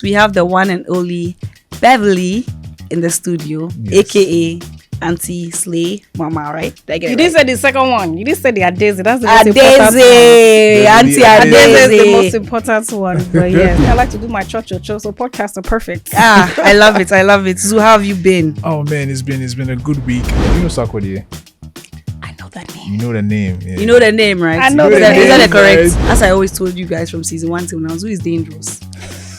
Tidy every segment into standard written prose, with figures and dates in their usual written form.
We have the one and only Beverly in the studio, aka Auntie Slay Mama, right? You didn't say the second one. You didn't say the Adaeze. That's the most important Adaeze, one. Auntie Adaeze is the Adaeze. most important one. But yes, I like to do my church, so podcasts are perfect. I love it. I love it. Zoo, how have you been? Oh man, it's been a good week. You know Sarkodie? I know that name. You know the name. Yeah. You know the name, right? I know Is the name. that correct? Right. As I always told you guys from season 1 till now, Zoo is dangerous.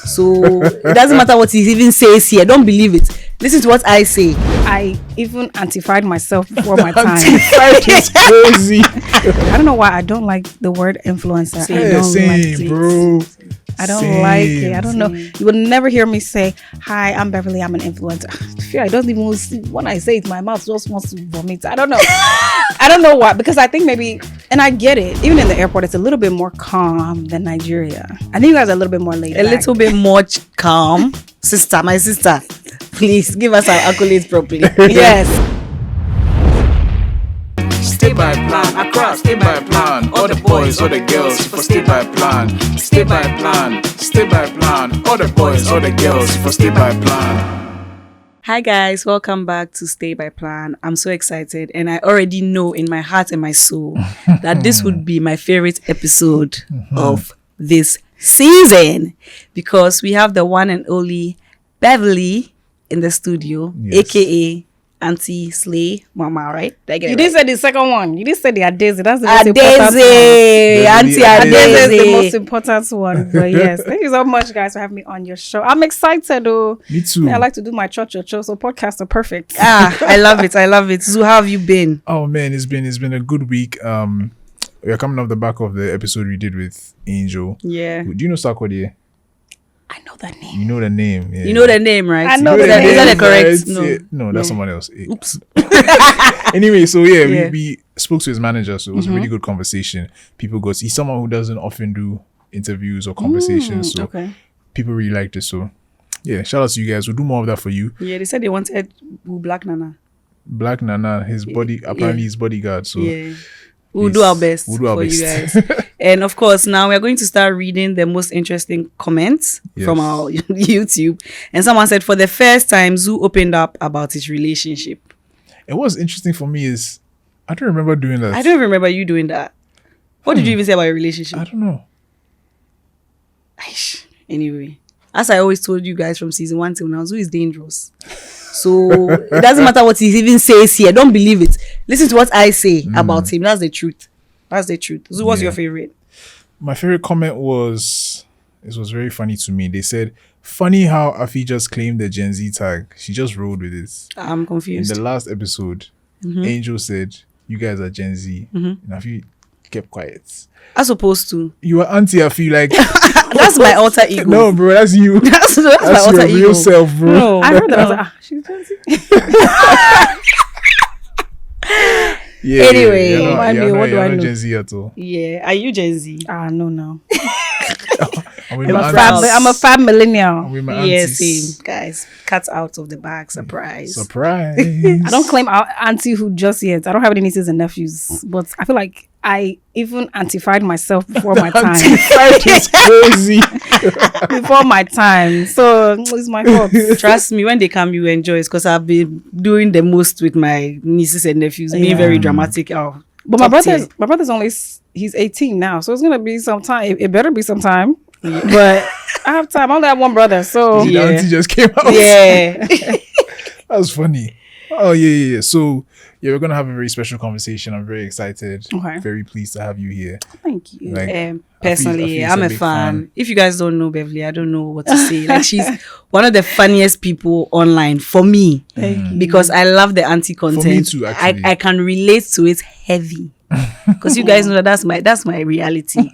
So it doesn't matter what he even says here. Don't believe it. Listen to what I say. I even antified myself before my time. Antified is crazy. I don't know why I don't like the word influencer. I Yeah, don't same, like it. bro. I don't Same. like it. I don't know. You will never hear me say, "Hi, I'm Beverly. I'm an influencer." I feel I don't even see when I say it. My mouth just wants to vomit. I don't know. I don't know why. Because I think maybe, and I get it. Even in the airport, it's a little bit more calm than Nigeria. I think you guys are a little bit more laid A back. little bit more calm. Sister, my sister, please give us our accolades properly. Yes. Stay by plan, Accra, stay by plan. All the boys, all the girls, for stay by plan. Stay by plan, stay by plan. All the boys, all the girls, for stay by plan. Hi guys, welcome back to Stay by Plan. I'm so excited and I already know in my heart and my soul that this would be my favorite episode of this season because we have the one and only Beverly in the studio, aka Auntie Slay Mama, right? You didn't say the second one. You didn't say the Adaeze. That's the most important Adaeze, one. Auntie Adaeze is the Adaeze. most important one. But yes, thank you so much, guys, for having me on your show. I'm excited, though. Me too. I like to do my church, so podcasts are perfect. I love it. I love it. Zoo, how have you been? Oh man, it's been a good week. We're coming off the back of the episode we did with Angel. Yeah. Do you know Sarkodie? I know that name. You know the name. Yeah. You know the name, right? I know Is the that- name. Is that the correct? Right? No. Yeah. No, that's someone else. Oops. Anyway, so Yeah. we spoke to his manager, so it was a really good conversation. He's someone who doesn't often do interviews or conversations, so Okay. people really liked it. So yeah, shout out to you guys. We'll do more of that for you. Yeah, they said they wanted Black Nana. Black Nana, his bodyguard. So Yeah. We'll do our best We'll do our for you best. guys. And of course, now we're going to start reading the most interesting comments Yes. from our YouTube. And someone said, for the first time, Zoo opened up about his relationship. And what's interesting for me is I don't remember doing that. I don't remember you doing that. What did you even say about your relationship? I don't know. Aish. Anyway, as I always told you guys from season 1 till now, Zoo is dangerous. So it doesn't matter what he even says here. Don't believe it. Listen to what I say about him. That's the truth. That's the truth. Zoo, what's your favorite? My favorite comment was very funny to me. They said, funny how Afi just claimed the Gen Z tag. She just rolled with it. I'm In confused. the last episode, Angel said, you guys are Gen Z. And Afi kept quiet. As opposed to, You are Auntie Afi, like, that's my alter ego. no, bro, that's you. That's my That's alter your ego. real self, bro. No, I heard that. I was like, she's fancy. Yeah, Anyway, you're not- remind me, you're what not- do you're I not know? Gen Z at all. Yeah, are you Gen Z? No. I'm with I'm my a fab- aunties. I'm a fab millennial. I'm with my Yeah, aunties. same. Guys, cut out of the bag. Surprise. Surprise. I don't claim our auntie-hood just yet. I don't have any nieces and nephews, but I feel like I even antified myself before my time. Antified is crazy. Before my time. So it's my fault. Trust me, when they come, you enjoy it because I've been doing the most with my nieces and nephews, being Yeah. very dramatic. Oh, But top tier. my brother's only he's 18 now, so it's gonna be some time. It better be some time. But I have time. I only have one brother, so The Yeah. auntie just came out. Yeah. That was funny. Oh, yeah. So, yeah, we're going to have a very special conversation. I'm very excited. Okay. Very pleased to have you here. thank you. Like, Personally, Afi's I'm a a big fan. If you guys don't know Beverly, I don't know what to say. Like, she's one of the funniest people online for me Thank you. because I love the anti content. For me too, actually. I can relate to it heavy. Because you guys know that that's my reality.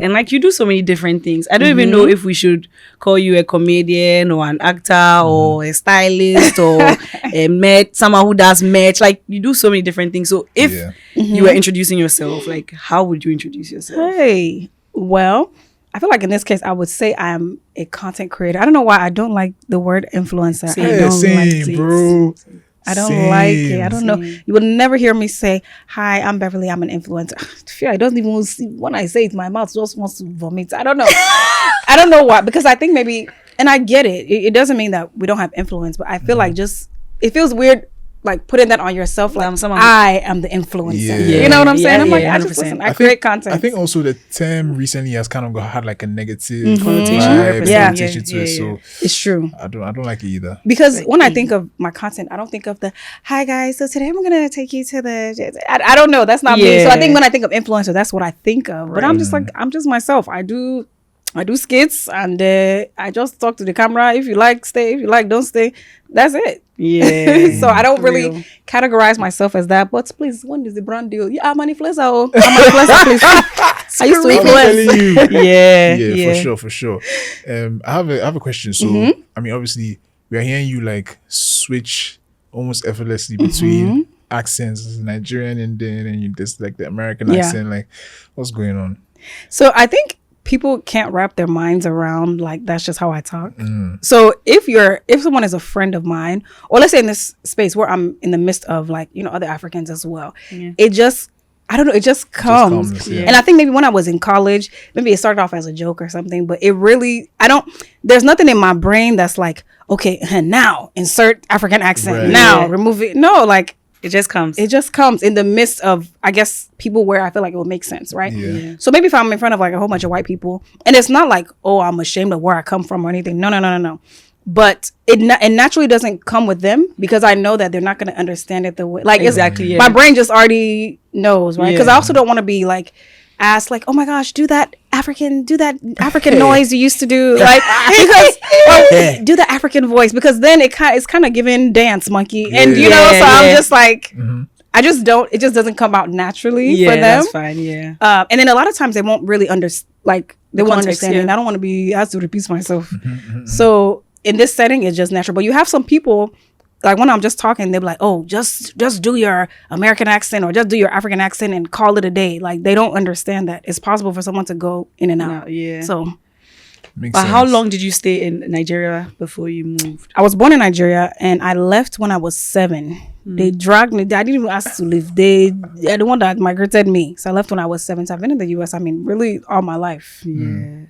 And like you do so many different things. I don't even know if we should call you a comedian or an actor or a stylist or someone who does merch. Like you do so many different things. So if Yeah. you were introducing yourself, like how would you introduce yourself? Hey, well, I feel like in this case, I would say I'm a content creator. I don't know why I don't like the word influencer. I Yeah, don't same, like it. bro. I don't Same. like it. I don't know. You will never hear me say, "Hi, I'm Beverly. I'm an influencer." I feel I don't even see when I say it. My mouth just wants to vomit. I don't know. I don't know why. Because I think maybe, and I get it. It doesn't mean that we don't have influence, but I feel like just it feels weird like putting that on yourself, like I am the influencer. You know what I'm saying? I'm like, I just listen. I create content. I think also the term recently has kind of had like a negative connotation to it. So it's true. I don't like it either. Because when I think of my content, I don't think of the hi guys. So today I'm gonna take you to the. I don't know. That's not me. So I think when I think of influencer, that's what I think of. But I'm just like I'm just myself. I do skits and I just talk to the camera. If you like, stay. If you like, don't stay. That's it. Yeah. So I don't really categorize myself as that. But please, when is the brand deal? Yeah, I'm an influencer. I'm an influencer, please. I used to influence. Yeah, for sure. I have a question. So I mean, obviously, we are hearing you like switch almost effortlessly between accents, Nigerian, and you just like the American accent. Like, what's going on? So I think people can't wrap their minds around like that's just how I talk. So if someone is a friend of mine, or let's say in this space where I'm in the midst of like, you know, other Africans as well, it just I don't know, it just comes. And I think maybe when I was in college, maybe it started off as a joke or something, but it really there's nothing in my brain that's like, okay, now insert African accent, remove it. No, like it just comes. It just comes in the midst of, I guess, people where I feel like it would make sense, right? So maybe if I'm in front of like a whole bunch of white people, and it's not like, oh, I'm ashamed of where I come from or anything. No. But it naturally doesn't come with them because I know that they're not going to understand it the way. Like my brain just already knows, right? Because I also don't want to be like asked like, oh my gosh, do that African noise you used to do, like because do the African voice, because then it's kind of giving dance monkey, and you know, so I'm just like I just don't, it just doesn't come out naturally for them. That's fine. And then a lot of times they won't really they won't understand it, and I don't want to be asked to repeat myself. So in this setting it's just natural. But you have some people like when I'm just talking, they're like, oh, just do your American accent or just do your African accent and call it a day. Like they don't understand that it's possible for someone to go in and out. So but how long did you stay in Nigeria before you moved? I was born in Nigeria and I left when I was 7. They dragged me. I didn't even ask to leave. They're the one that migrated me. So I left when I was 7. So I've been in the US, I mean, really all my life.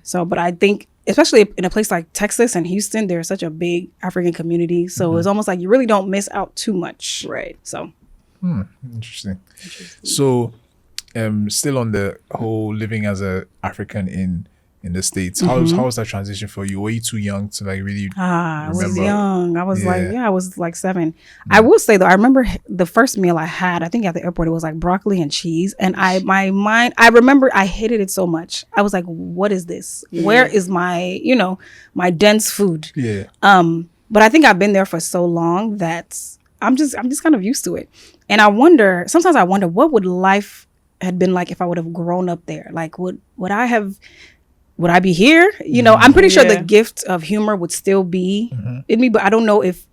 So, but I think especially in a place like Texas and Houston, there's such a big African community. So it's almost like you really don't miss out too much. Right. So. Interesting. So, still on the whole living as a African in the States, how was that transition for you? Were you too young to like really remember? I was young. I was I was like 7. I will say though, I remember the first meal I had, I think at the airport, it was like broccoli and cheese. And I remember I hated it so much. I was like, what is this? Where is my, my dense food? But I think I've been there for so long that I'm just kind of used to it. And sometimes I wonder what would life had been like if I would have grown up there? Like would I be here? I'm pretty sure the gift of humor would still be in me, but I don't know if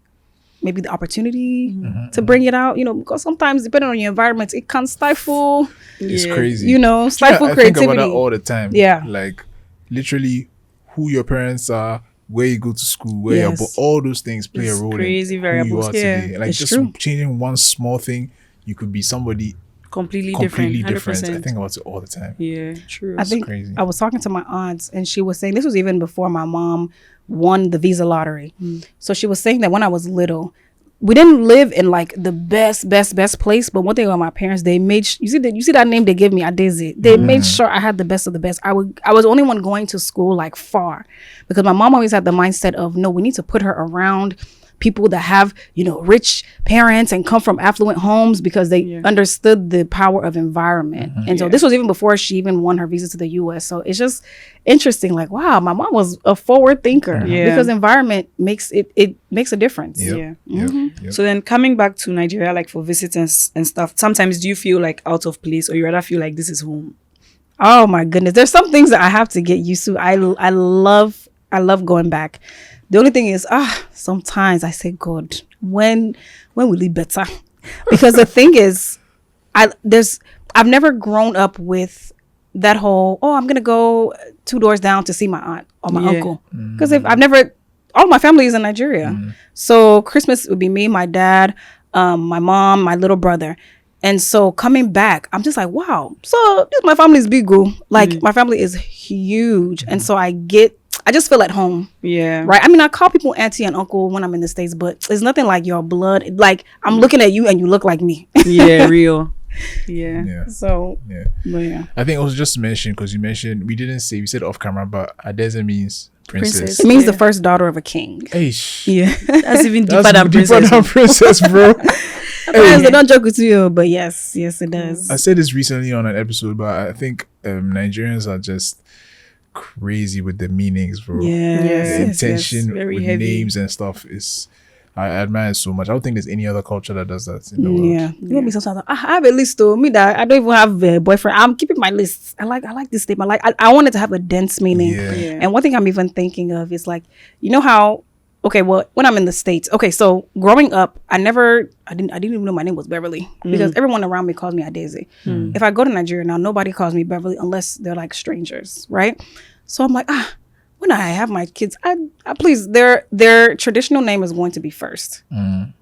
maybe the opportunity to bring it out, because sometimes depending on your environment, it can stifle. It's crazy. Stifle creativity. I think about that all the time. Yeah. Like literally who your parents are, where you go to school, where you're, but all those things play a role crazy in variables. who you are today. Like it's just true. changing one small thing, you could be somebody completely different. I think about it all the time. Yeah, true. I think crazy. I was talking to my aunt and she was saying, this was even before my mom won the visa lottery. So she was saying that when I was little, we didn't live in like the best place, but one thing about my parents, they made you see that name they gave me, Adaeze. They made sure I had the best of the best. I was the only one going to school like far, because my mom always had the mindset of, no, we need to put her around people that have, rich parents and come from affluent homes, because they understood the power of environment. And so this was even before she even won her visa to the US. So it's just interesting. Like, wow, my mom was a forward thinker, because environment makes it makes a difference. Yep. So then coming back to Nigeria, like for visitors and stuff, sometimes do you feel like out of place, or you rather feel like this is home? Oh my goodness. There's some things that I have to get used to. I love going back. The only thing is, sometimes I say, God, when will it better? Because the thing is, I've never grown up with that whole, I'm gonna go 2 doors down to see my aunt or my uncle, because all my family is in Nigeria. So Christmas would be me, my dad, my mom, my little brother. And so coming back, I'm just like, wow. So my family is big, like my family is huge, and so I I just feel at home. Yeah. Right. I mean, I call people auntie and uncle when I'm in the States, but it's nothing like your blood. Like I'm looking at you and you look like me. Yeah, real. Yeah. Yeah. So Yeah. but yeah. I think it was just mentioned because you mentioned we said off camera, but Adaeze means princess. It means Yeah. the first daughter of a king. Eish. Yeah. That's even deeper That's than deeper princess. than princess, bro. Sometimes they don't joke with you, but yes, it does. I said this recently on an episode, but I think Nigerians are just crazy with the meanings, bro. Yeah. The intention Very with heavy. names and stuff is, I admire it so much. I don't think there's any other culture that does that in the world. Yeah, you will be sometimes. I have a list to me that I don't even have a boyfriend. I'm keeping my list. I like this statement. I wanted to have a dense meaning. Yeah. Yeah. And one thing I'm even thinking of is like, you know how, okay, well, when I'm in the States, okay, so growing up, I didn't even know my name was Beverly because everyone around me calls me Adaeze. If I go to Nigeria now, nobody calls me Beverly unless they're like strangers, right? So I'm like, when I have my kids, I please, their traditional name is going to be first,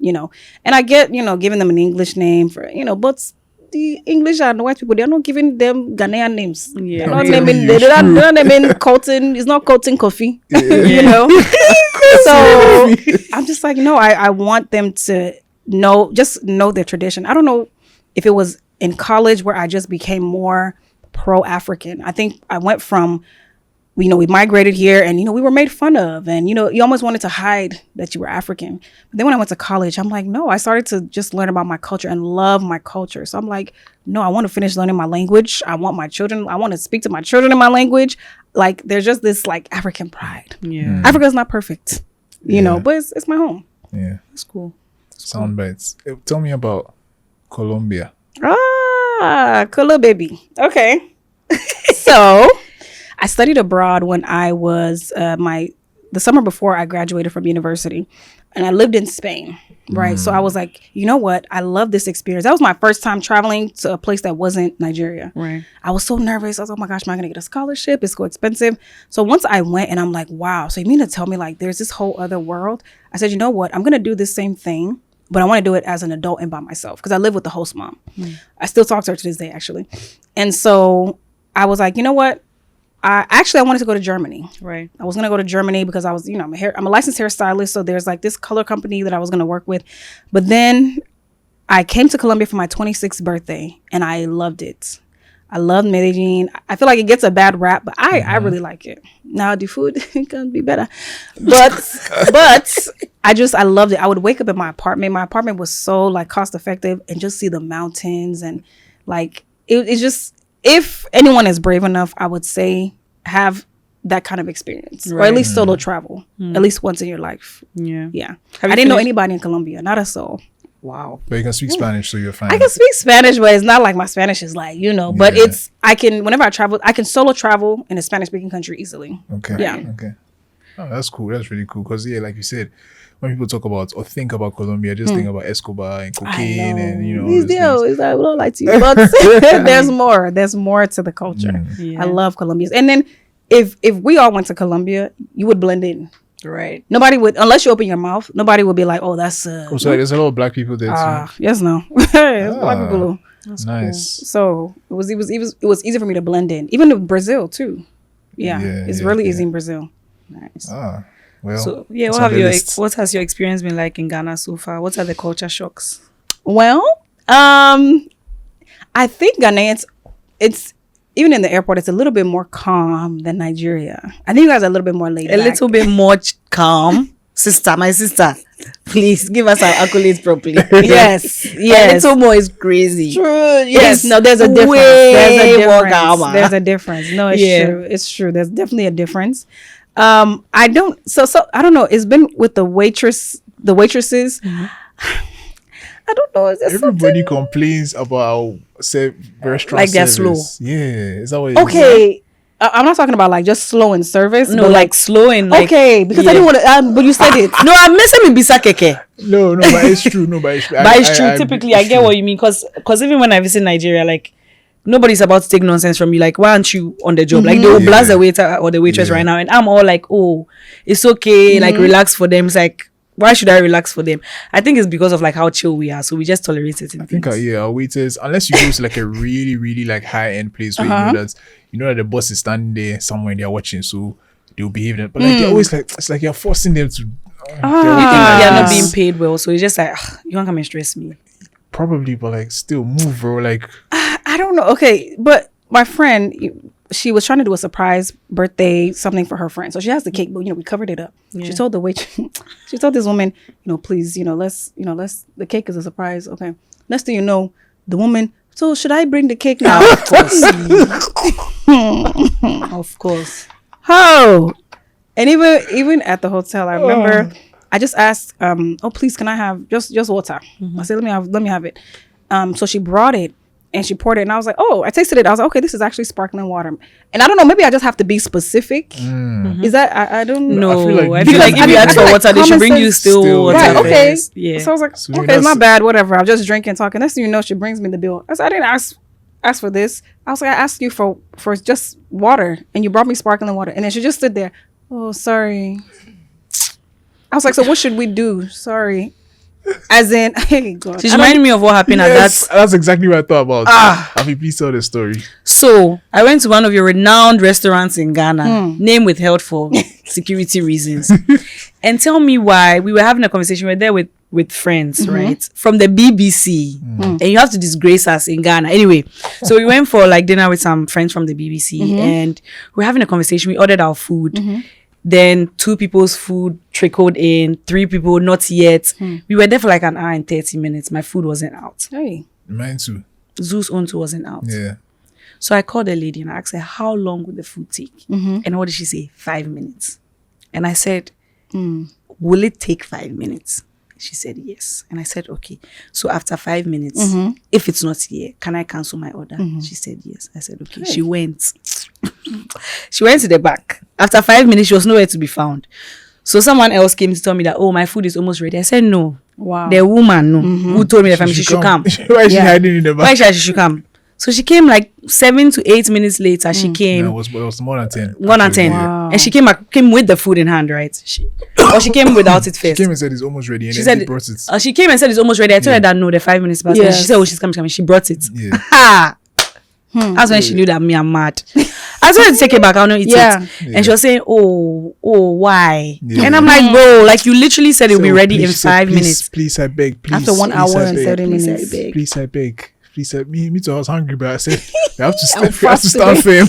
you know, and I get, giving them an English name for, but the English and the white people, they're not giving them Ghanaian names. Yeah. They're not Yeah. naming, It's they're true. not naming Colton. It's not Colton Coffee, you know. So I'm just like, no, I want them to know their tradition. I don't know if it was in college where I just became more pro-African. I think I went from, we migrated here and, we were made fun of and, you almost wanted to hide that you were African. But then when I went to college, I'm like, no, I started to just learn about my culture and love my culture. So I'm like, no, I want to finish learning my language. I want to speak to my children in my language. Like, there's just this like African pride. Yeah. Africa's not perfect, you know, but it's my home. Yeah. That's cool. Sound bites. Tell me about Colombia. Cool baby. Okay. So I studied abroad when I was the summer before I graduated from university, and I lived in Spain. Right. So I was like, you know what? I love this experience. That was my first time traveling to a place that wasn't Nigeria. Right. I was so nervous. I was like, oh my gosh, am I going to get a scholarship? It's so expensive. So once I went and I'm like, wow. So you mean to tell me like there's this whole other world? I said, you know what? I'm going to do this same thing, but I want to do it as an adult and by myself because I live with the host mom. I still talk to her to this day, actually. And so I was like, you know what? I wanted to go to Germany. Right. I was going to go to Germany because I was, I'm a licensed hairstylist. So there's like this color company that I was going to work with. But then I came to Colombia for my 26th birthday and I loved it. I love Medellin. I feel like it gets a bad rap, but I really like it. Now the food can be better. But I loved it. I would wake up in my apartment. My apartment was so like cost effective and just see the mountains and like it's just, if anyone is brave enough, I would say have that kind of experience or at least solo travel at least once in your life. Yeah. Yeah. Have I you didn't know finished- anybody in Colombia, not a soul. Wow. But you can speak Spanish, so you're fine. I can speak Spanish, but it's not like my Spanish is like, but whenever I travel, I can solo travel in a Spanish speaking country easily. Okay. Yeah. Okay. Oh, that's cool. That's really cool. Because like you said, when people talk about or think about Colombia, just think about Escobar and cocaine and these all these deals. things. It's like, we don't like to, but there's more. There's more to the culture. Yeah. I love Colombians. And then if we all went to Colombia, you would blend in. Right. Nobody would, unless you open your mouth. Nobody would be like, "Oh, that's Oh, so there's a lot of black people there too. yes, no, It's black people." Nice. So it was easy for me to blend in, even in Brazil too. Yeah, it's really easy in Brazil. Nice. Well, So yeah, it's on the list. what has your experience been like in Ghana so far? What are the culture shocks? Well, I think Ghanaians, it's even in the airport, it's a little bit more calm than Nigeria. I think you guys are a little bit more laid A back. little bit more calm. My sister, please give us our accolades properly. Yes, A yes. little more is crazy. True. Yes. No, there's a difference. Way There's a more difference. calmer. There's a difference. No, it's Yeah. true. It's true. There's definitely a difference. I don't. So I don't know. It's been with the waitresses. I don't know. Is there Everybody complains about restaurant Like they're service. Yeah, is that what it is? okay? I'm not talking about like just slow in service. No, but like slow and like okay, because I yeah. didn't want to. But you said it. No, I'm missing in Bisa Keke. No, but it's true. No, but it's true. But it's true. Typically, I get what you mean because even when I visit Nigeria, like nobody's about to take nonsense from you. Like, why aren't you on the job? Like they will blast the waiter or the waitress right now, and I'm all like, oh, it's okay. Like relax for them. It's like, why should I relax for them? I think it's because of like how chill we are, so we just tolerate it. I think our waiters, unless you go to like a really, really like high end place where you know that the boss is standing there somewhere and they're watching, so they'll behave that. But like they're always like, it's like you're forcing them to. You think they are not this. being paid well, so it's just like you can't come and stress me. Probably, but like still move, bro. Like I don't know. Okay, but my friend, she was trying to do a surprise birthday something for her friend, so she has the cake, but we covered it up. She told the she told this woman, please, let's the cake is a surprise. Okay, next thing you know, the woman. So should I bring the cake now? Of course. Of course. Oh, and even at the hotel, I remember I just asked, oh please, can I have just water? I said, let me have it. So she brought it and she poured it, and I was like, oh, I tasted it. I was like, okay, this is actually sparkling water. And I don't know, maybe I just have to be specific. Is that I don't know. I feel like if you ask for water, they should bring you still water. Right, okay. First. Yeah. So I was like, okay, it's not bad, whatever. I'm just drinking, talking. Next thing you know, she brings me the bill. I said, I didn't ask for this. I was like, I asked you for just water, and you brought me sparkling water. And then she just stood there. Oh, sorry. I was like, so what should we do? Sorry. As in, hey God. She's reminding me of what happened at that. That's exactly what I thought about. Have please tell the story. So I went to one of your renowned restaurants in Ghana, name withheld for security reasons. And tell me why. We were having a conversation. We were there with friends, right? From the BBC. And you have to disgrace us in Ghana. Anyway, so we went for like dinner with some friends from the BBC, and we were having a conversation. We ordered our food. Then 2 people's food trickled in, 3 people not yet. We were there for like an hour and 30 minutes. My food wasn't out. Hey. Mine too. Zoo's own too wasn't out. Yeah. So I called the lady and I asked her, how long would the food take? And what did she say? 5 minutes. And I said, will it take 5 minutes? She said yes. And I said, okay. So after 5 minutes, if it's not here, can I cancel my order? She said yes. I said, okay. Hey. She went. She went to the back. After 5 minutes, she was nowhere to be found. So someone else came to tell me that, oh, my food is almost ready. I said, no. Wow. The woman who told me that she should come. Why is she hiding in the back? Why she should come? So she came like 7 to 8 minutes later. She came. No, it was more than 10. More than 10. Wow. And she came with the food in hand, right? She came without it first. She came and said it's almost ready, and She then said she brought it. she came and said it's almost ready. I told her that no, the 5 minutes passed. Yes. She said, oh, she's coming. She brought it. Yeah. That's when she knew that me, I'm mad. I told her to take it back. I'll not eat it. And she was saying, oh, why? Yeah. And I'm like, bro, like you literally said it'll be ready in 5 minutes. Please, I beg. Please, After 1 hour and 30 Please, minutes. I beg. Please, I beg. Please, me too. I was hungry, but I said we have to fast start fame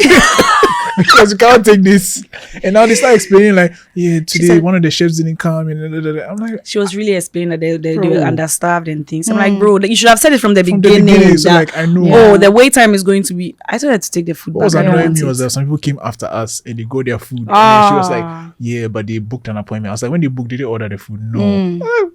because you can't take this. And now they start explaining like, yeah, today said, one of the chefs didn't come. And I'm like, she was really explaining that they were understaffed and things. I'm like, bro, you should have said it from the beginning. So like, I know. Oh, the wait time is going to be. I told her to take the food. What was back. annoying me was that some people came after us and they got their food. And then she was like, yeah, but they booked an appointment. I was like, when they booked, did they order the food? No.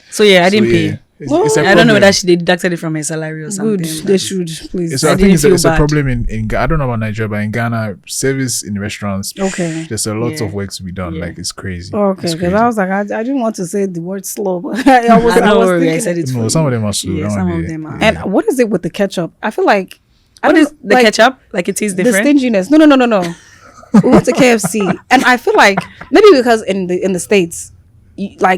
So yeah, I didn't pay. It's a I don't know problem. whether they deducted it from her salary or something. Good. They should, please. So I think didn't it's feel a bad. problem in I don't know about Nigeria, but in Ghana, service in restaurants, Okay. there's a lot Yeah. of work to be done. Yeah. Like it's crazy. Okay, It's because crazy. I was like, I didn't want to say the word slow, but I was Don't worry, thinking I said it. No, for some you. of them are slow. Yeah, Don't some worry. of them are. And what is it with the ketchup? I feel like What is the like, ketchup? Like it tastes the different. stinginess. No. We went to KFC, and I feel like maybe because in the States,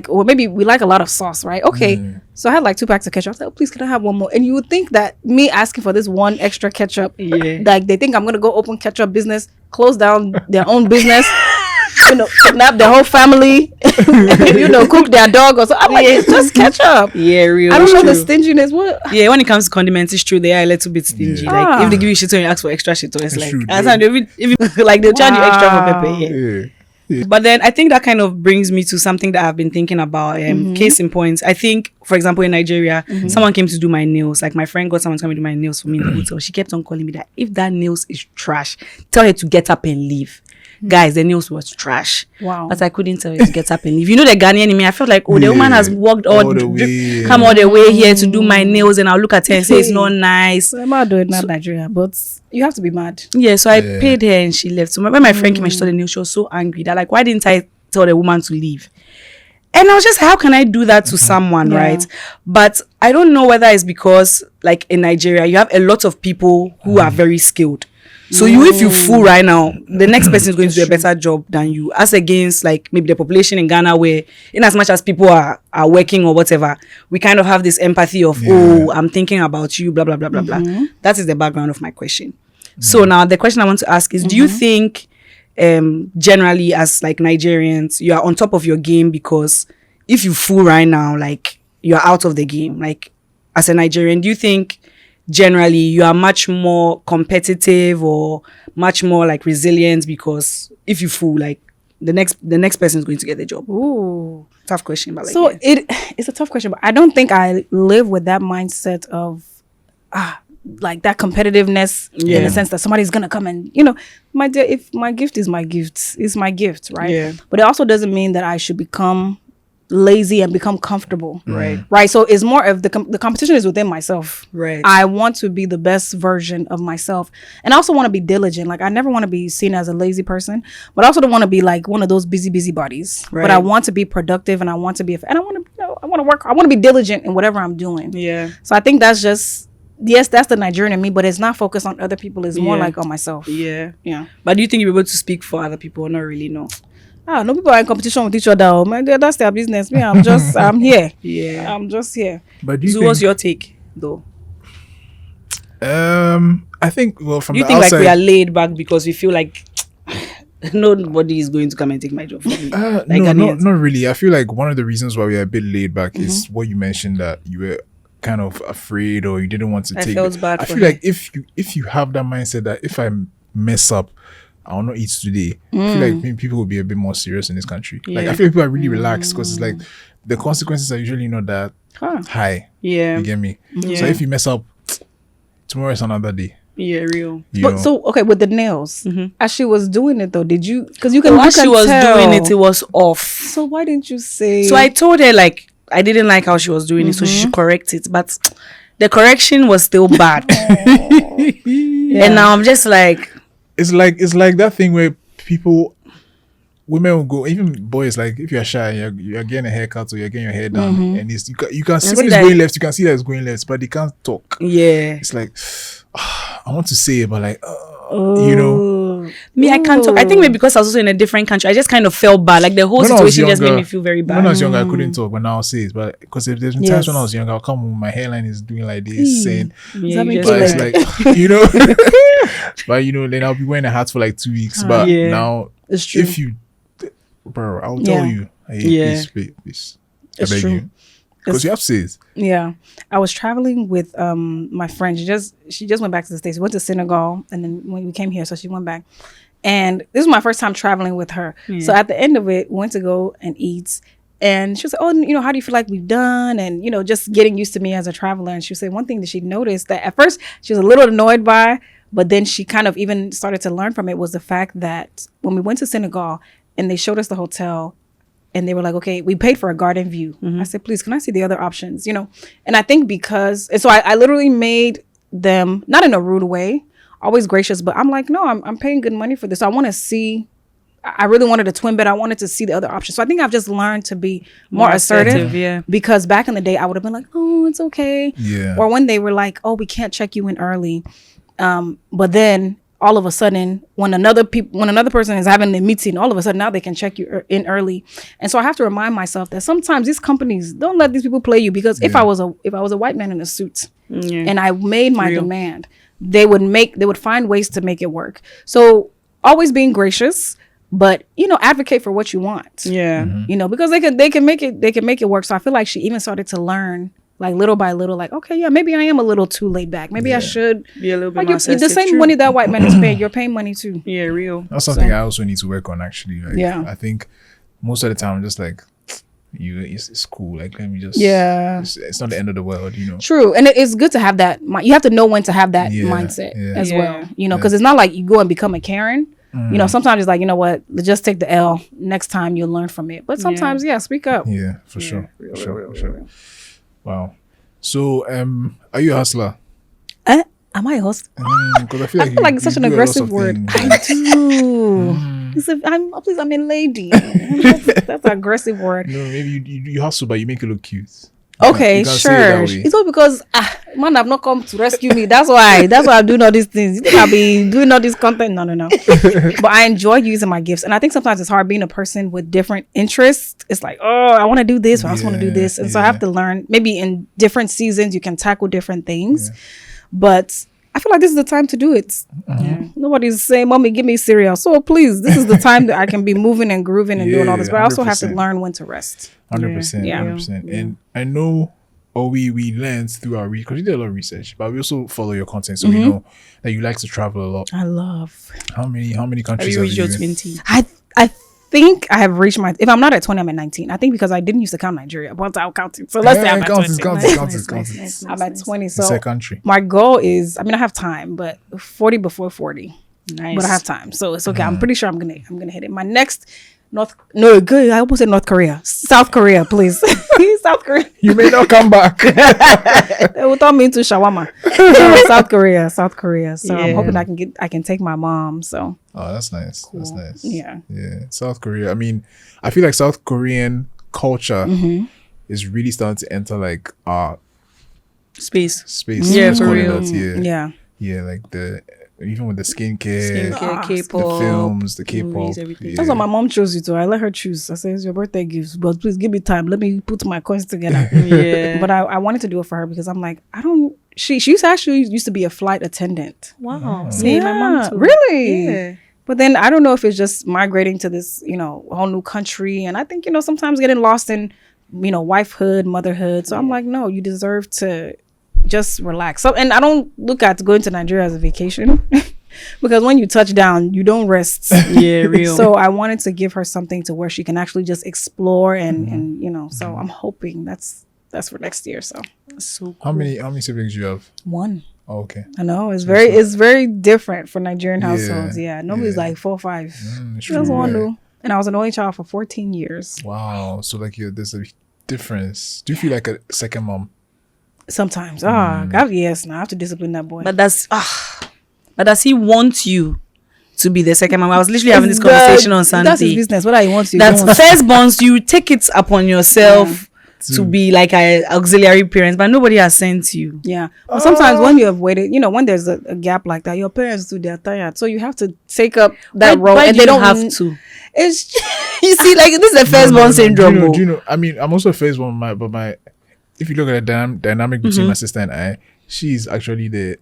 or maybe we like a lot of sauce, right? Okay, so I had like 2 packs of ketchup. I was like, oh, please, can I have one more? And you would think that me asking for this one extra ketchup, like they think I'm gonna go open ketchup business, close down their own business, kidnap their whole family, and, cook their dog or so. I'm like, it's just ketchup. Yeah, real. I don't know the true. stinginess. What? Yeah, when it comes to condiments, it's true. They are a little bit stingy. Yeah. Like if they give you shit when you ask for extra shit, it's like true, at times if like they'll charge you extra for pepper. Yeah. Yeah. But then I think that kind of brings me to something that I've been thinking about. Case in point, I think, for example, in Nigeria, someone came to do my nails. Like my friend got someone to come and do my nails for me in the hotel. She kept on calling me that if that nails is trash, tell her to get up and leave. Guys, the nails was trash. Wow. But I couldn't tell her to get up and leave. You know the Ghanaian in me, I felt like, the woman has walked All the way. come all the way here to do my nails, and I'll look at her and say it's not nice. So I'm not doing that, Nigeria, but you have to be mad. Yeah, so I paid her and she left. So when my friend came and she saw the nails, she was so angry that like, why didn't I tell the woman to leave? And I was just, how can I do that to someone, right? But I don't know whether it's because like in Nigeria, you have a lot of people who are very skilled. So if you fool right now, the next person is going to do a better job than you, as against like maybe the population in Ghana, where in as much as people are working or whatever, we kind of have this empathy of, oh, I'm thinking about you, blah, blah, blah, blah, blah. That is the background of my question. So now the question I want to ask is, do you think generally as like Nigerians, you are on top of your game, because if you fool right now, like you're out of the game. Like as a Nigerian, do you think generally you are much more competitive or much more like resilient, because if you fool, like the next person is going to get the job? Ooh, tough question, but like, so it's a tough question, but I don't think I live with that mindset of like that competitiveness in the sense that somebody's gonna come and, you know, my dear, if my gift is my gift, it's my gift, right? Yeah. But it also doesn't mean that I should become lazy and become comfortable, right. So it's more of the competition is within myself, Right. I want to be the best version of myself, and I also want to be diligent. Like I never want to be seen as a lazy person, but I also don't want to be like one of those busy bodies. Right. But I want to be productive, and I want to be and I want to, you know, I want to work, I want to be diligent in whatever I'm doing. Yeah. So I think that's just, yes, that's the Nigerian in me, but it's not focused on other people, it's more Yeah. like on myself. Yeah. Yeah. But do you think you're able to speak for other people or not really? No. No, people are in competition with each other. Oh, man, that's their business. Me, I'm here. Yeah. I'm just here. But do you So think, what's your take though? I think, well, from Do you the think outside, like we are laid back because we feel like nobody is going to come and take my job from me? Like no, Ghanaians. not really. I feel like one of the reasons why we are a bit laid back is Mm-hmm. what you mentioned, that you were kind of afraid or you didn't want to I take felt it. bad I for feel her. like if you have that mindset that if I mess up, I will not eat today, I feel like maybe people will be a bit more serious in this country. Like Yeah. I feel like people are really relaxed because it's like the consequences are usually not that high. Yeah. You get me? Yeah. So if you mess up, tomorrow is another day. Yeah, real. You But know? so, okay, with the nails, as she was doing it though, did you, because you can, While you she can was tell. doing it, it was off. So why didn't you say? So I told her like I didn't like how she was doing it, so she should correct it. But the correction was still bad. And now I'm just like, it's like that thing where women will go, even boys, like if you're shy, you're getting a haircut or you're getting your hair done, and you can see when it's that- going left, you can see that it's going left, but they can't talk. yeah. It's like I want to say it, but like you know, Me, I can't talk. I think maybe because I was also in a different country, I just kind of felt bad. Like the whole when I was situation just made younger- me feel very bad. When I was younger, I couldn't talk, but now I'll say it. But because if there's been times when I was younger, I'll come home, my hairline is doing like this, saying, Yeah, that you make just but it's like- like you know, but you know, then I'll be wearing a hat for like 2 weeks. But Yeah. now, It's true. if you, bro, I'll tell Yeah. you, hey, Yeah. please, I It's beg true. you, because you have to say it. Yeah, I was traveling with my friend. She just went back to the States. We went to Senegal, and then when we came here, so she went back. And this was my first time traveling with her. So at the end of it, we went to go and eat. And she was like, oh, you know, how do you feel like we've done? And, you know, just getting used to me as a traveler. And she said one thing that she noticed that at first she was a little annoyed by, but then she kind of even started to learn from it, was the fact that when we went to Senegal and they showed us the hotel, and they were like, okay, we paid for a garden view. I said, please, can I see the other options? You know, and I think and so I literally made them, not in a rude way, always gracious, but I'm like, no, I'm paying good money for this. I want to see, I really wanted a twin bed. I wanted to see the other options. So I think I've just learned to be more assertive. Yeah. Because back in the day, I would have been like, oh, it's okay. Yeah. Or when they were like, oh, we can't check you in early. But then all of a sudden, when another person is having a meeting, all of a sudden now they can check you in early. And so I have to remind myself that sometimes these companies don't let these people play you, because if I was a white man in a suit and I made my demand, they would find ways to make it work. So always being gracious, but you know, advocate for what you want. Yeah. Mm-hmm. You know, because they can make it work. So I feel like she even started to learn, like little by little, like, okay, yeah, maybe I am a little too laid back. Maybe I should Be a little bit like more the same sensitive. money that white man is paying, you're paying money too. Yeah, real. That's something I also need to work on, actually. Like, Yeah. I think most of the time I'm just like, it's cool. Like, let me just, Yeah. it's not the end of the world, you know. True, and it's good to have that. You have to know when to have that Yeah, mindset yeah. as Yeah. well. You know, because it's not like you go and become a Karen. You know, sometimes it's like, you know what, just take the L. Next time you'll learn from it. But sometimes, speak up. Yeah, for sure. For sure. Wow. So, are you a hustler? Am I a host? Because I feel I like feel like it's such an do a lot aggressive of word. things. Ooh. I'm a lady. That's an aggressive word. No, maybe you hustle, but you make it look cute. Okay, You can say it that sure. way. It's all because man have not come to rescue me. That's why I'm doing all these things. You think I'll be doing all this content? No. But I enjoy using my gifts, and I think sometimes it's hard being a person with different interests. It's like, oh, I want to do this, but I also want to do this, and so I have to learn. Maybe in different seasons, you can tackle different things. But I feel like this is the time to do it. Nobody's saying, "Mommy, give me cereal." So please, this is the time that I can be moving and grooving and doing all this. But I also have to 100%. learn when to rest. 100%. Yeah. 100%. And I know, or we learned through our because we did a lot of research, but we also follow your content, so we know that you like to travel a lot. I love. How many Have countries you have reached you your been? 20? I think I have reached my. If I'm not at 20, I'm at 19. I think because I didn't used to count Nigeria, but I'll count it. So let's say I'm at 20. Count it. I'm at 20. It's a So country. my goal is, I mean, I have time, but 40 before 40. Nice. But I have time, so it's okay. I'm pretty sure I'm gonna hit it. My next I almost said North Korea, South Korea, please. South Korea. You may not come back. They will turn me into shawarma. No, South Korea. So I'm Yeah. hoping I can take my mom. So Oh, that's nice. That's nice. Yeah. South Korea. I mean, I feel like South Korean culture is really starting to enter like our Space. space. Yeah, Let's for call it real. that, yeah. Yeah, like even with the skincare, Skincare, the K-pop, films, the K-pop. movies, everything. Yeah. That's what my mom chose you to. I let her choose. I said, "It's your birthday gift, but please give me time. Let me put my coins together." Yeah. But I wanted to do it for her because I'm like, I don't. She used to be a flight attendant. Wow. Same. My mom too. Really? Yeah. But then I don't know if it's just migrating to this, whole new country. And I think, sometimes getting lost in, wifehood, motherhood. So I'm like, no, you deserve to just relax. So, and I don't look at going to Nigeria as a vacation because when you touch down, you don't rest. Yeah, real. So I wanted to give her something to where she can actually just explore and so I'm hoping that's for next year. So So How many siblings do you have? one. Oh, okay. I know it's very different for Nigerian households. Yeah, nobody's yeah. like 4 or 5. It's Just true, one right? do. And I was an only child for 14 years. Wow. So like there's a difference. Do you feel like a second mom? Sometimes. God, yes. Now I have to discipline that boy. But does he want you to be the second mom? I was literally having this conversation on Sunday. That's his business. Whether he wants you. That's don't. first bonds, you take it upon yourself to be like an auxiliary parent, but nobody has sent you. Yeah. But sometimes when you have waited, when there's a gap like that, your parents do, they're tired. So you have to take up that role. Why And do they you don't have to. It's You see, like this is the first born syndrome. Do you know? I mean, I'm also a first one, but my if you look at the dynamic between my sister and I, she's actually the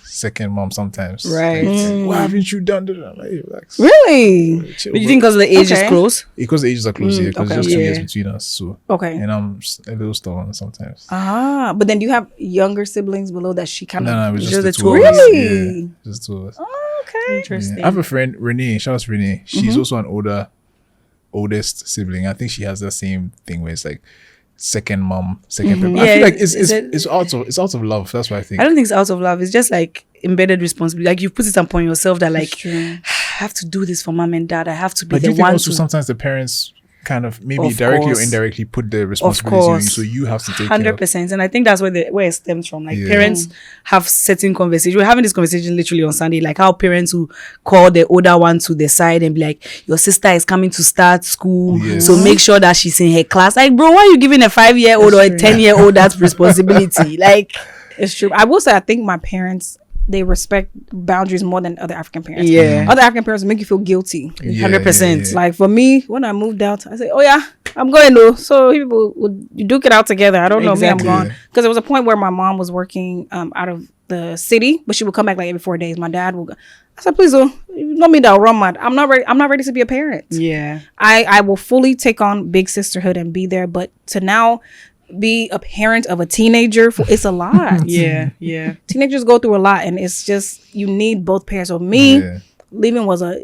second mom sometimes. Right. Like, why haven't you done that? I'm like, hey, relax. really Chill, But you bro. think because the age Okay. is close? Because the ages are close, because okay. it's just 2 Yeah. years between us. So okay. and I'm a little stubborn sometimes. But then do you have younger siblings below that she kind of? No, it was Just just the the two two of of us. Really? Yeah, just two of us. Okay. Interesting. Yeah. I have a friend, Renee. Shout out to Renee. She's also an oldest sibling. I think she has the same thing where it's like second mom, second parent. I Yeah, feel like is it- it's out of love. That's what I think. I don't think it's out of love. It's just like embedded responsibility. Like you put it upon yourself that like true. I have to do this for mom and dad. I have to be But do the you think one also to. sometimes the parents kind of maybe Of directly course. or indirectly put the responsibility on you, course. so you have to take care of 100%, and I think that's where it stems from. Like Yeah. parents have certain conversations. We're having this conversation literally on Sunday, like how parents will call the older one to the side and be like, "Your sister is coming to start school, Yes. so make sure that she's in her class." Like, bro, why are you giving a 5-year-old or a 10-year-old that responsibility? Like, It's true. I will say, I think my parents, they respect boundaries more than other African parents. Yeah. Other African parents make you feel guilty. Yeah, 100%. yeah. Like for me, when I moved out, I said, "Oh yeah, I'm going to." So people would duke it out together. I don't know. Exactly. Me, I'm gone. Because there was a point where my mom was working out of the city, but she would come back like every 4 days. My dad would go. I said, "Please, you know me that run mad. I'm not ready. I'm not ready to be a parent. yeah, I will fully take on big sisterhood and be there. But to now be a parent of a teenager, it's a lot. yeah. Teenagers go through a lot, and it's just you need both parents. So me Yeah. leaving was I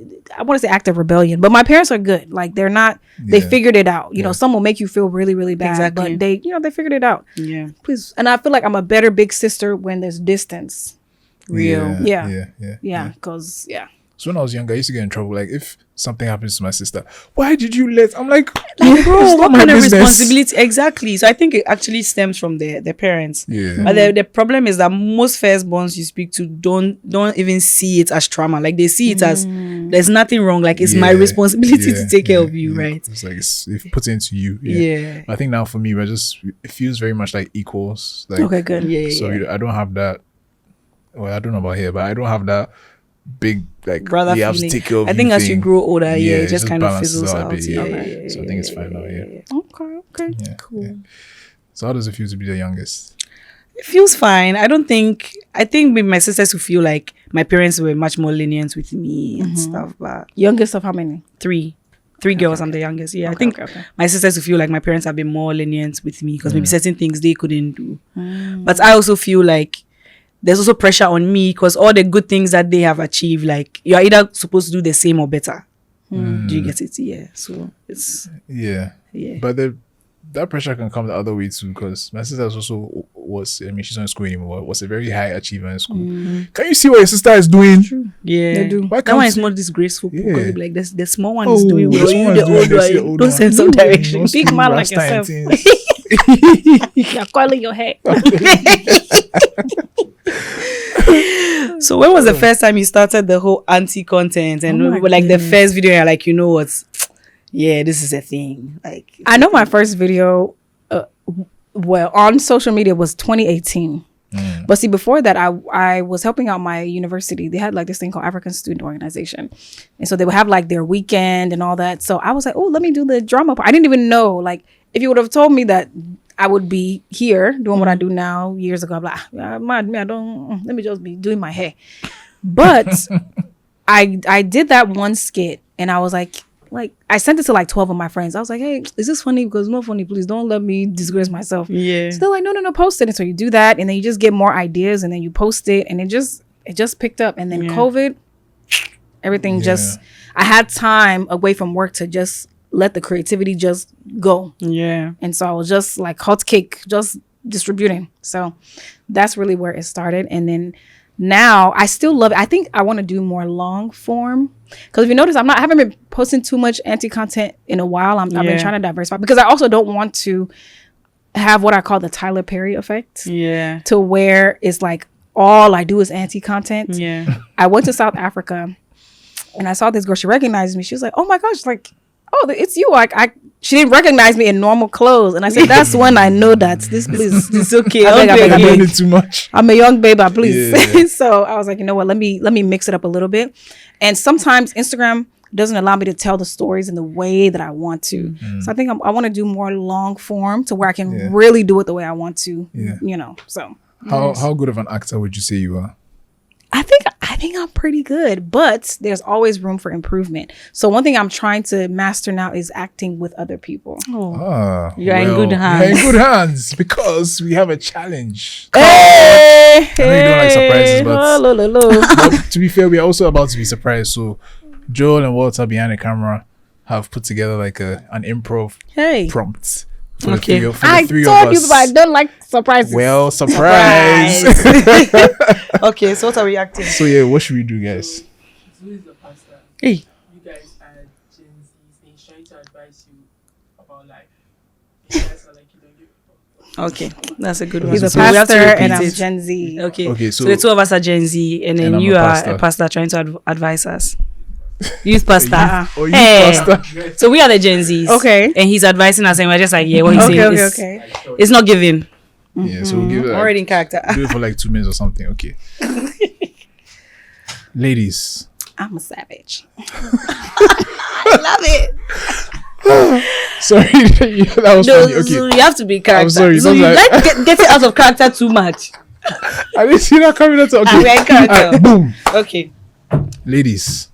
want to say act of rebellion, but my parents are good. Like they're not. They Yeah. figured it out. You know, some will make you feel really, really bad, Exactly. but they figured it out. Yeah. Please, and I feel like I'm a better big sister when there's distance. Real. Yeah, because yeah. So when I was younger, I used to get in trouble. Like if something happens to my sister, why did you let? I'm like, Bro, it's what not my kind of business. responsibility? Exactly. So I think it actually stems from the parents. Yeah. But the problem is that most firstborns you speak to don't even see it as trauma. Like they see it as there's nothing wrong. Like it's my Yeah, responsibility yeah, to take care yeah, of you, yeah. right? It's like if put into you. Yeah. I think now for me, it feels very much like equals. Like, Okay, good. Yeah. So I don't have that. Well, I don't know about here, but I don't have that big like Brother you have to feeling. take care of I think you as you thing. grow older, it just kind of balances fizzles a out. bit, Yeah, Okay. yeah, So I think it's fine now. Yeah. Okay. Yeah. Cool. Yeah. So how does it feel to be the youngest? It feels fine. I think with my sisters who feel like my parents were much more lenient with me and stuff, but Youngest of how many? three girls. I'm the youngest. Yeah, I Okay, think okay. my sisters who feel like my parents have been more lenient with me because maybe certain things they couldn't do. But I also feel like there's also pressure on me because all the good things that they have achieved, like you're either supposed to do the same or better. Do you get it? Yeah. So it's Yeah. But that pressure can come the other way too, because my sister also she's not in school anymore, was a very high achiever in school. Can you see what your sister is doing? yeah. They do. Why That can't one is you- more disgraceful because Yeah. they'll be like the small one is doing the well. small You one the is doing old this, the one. old Don't one. send some direction. Don't Big screw man like Rasta and yourself. things. You're coiling your hair. So when was the first time you started the whole anti-content and Oh my like the goodness. first video? You're like, you know what? Yeah, this is a thing. Like I know my first video, well, on social media was 2018. But see, before that, I was helping out my university. They had like this thing called African Student Organization. And so they would have like their weekend and all that. So I was like, oh, let me do the drama part. I didn't even know. Like, if you would have told me that I would be here doing what I do now years ago, I'm like, let me just be doing my hair. But I did that one skit and I was like I sent it to like 12 of my friends. I was like, hey, is this funny? Because it's not funny. Please don't let me disgrace myself. yeah. So they're like, no, post it. And so you do that and then you just get more ideas and then you post it and it just picked up. And then Yeah. COVID, everything just, I had time away from work to just let the creativity just go. Yeah. And so I was just like hot cake, just distributing. So that's really where it started. And then now I still love it. I think I want to do more long form. Because if you notice, I haven't been posting too much anti-content in a while. I've been trying to diversify because I also don't want to have what I call the Tyler Perry effect. Yeah. To where it's like all I do is anti-content. Yeah. I went to South Africa and I saw this girl. She recognized me. She was like, oh my gosh, like, oh, it's you. She didn't recognize me in normal clothes. And I said, that's when I know that this please. It's okay. I beg, I beg, I I'm beg. doing it too much. I'm a young baby, please. Yeah. So I was like, you know what? Let me mix it up a little bit. And sometimes Instagram doesn't allow me to tell the stories in the way that I want to. So I think I want to do more long form to where I can really do it the way I want to. Yeah. You know. So How good of an actor would you say you are? I think I'm pretty good, but there's always room for improvement. So one thing I'm trying to master now is acting with other people. Ah, You're in good hands. You're in good hands because we have a challenge. Hey, I know you don't like surprises, but- hello. But to be fair, we are also about to be surprised. So Joel and Walter behind the camera have put together like an improv Hey, prompt for Okay. the I three told of you, us. but I don't like surprises. Well, surprise. Okay, so what are we acting? So yeah, what should we do, guys? Who is the pastor? Hey. You guys are Gen Zs and he's trying to advise you about life. You guys are like, you don't give a fuck. Okay, that's a good one. He's a So we have to pastor repeat and I'm it. Gen Z. Okay. Okay, So so- the two of us are Gen Z, and then And I'm you a are pastor. a pastor trying to advise us. Youth pastor. Or you, Hey. pastor? So we are the Gen Zs. Okay. And he's advising us, and we're just like, yeah, what he's saying Okay, is okay. it's not giving. Yeah, so we'll give it. Already in character. Do it for like 2 minutes or something. Okay. Ladies, I'm a savage. sorry, that was No, funny. so Okay, you have to be character. sorry, So you sometimes- like get it out of character too much. I didn't see that coming out. Okay, we're in character. Alright, boom. Okay. Ladies,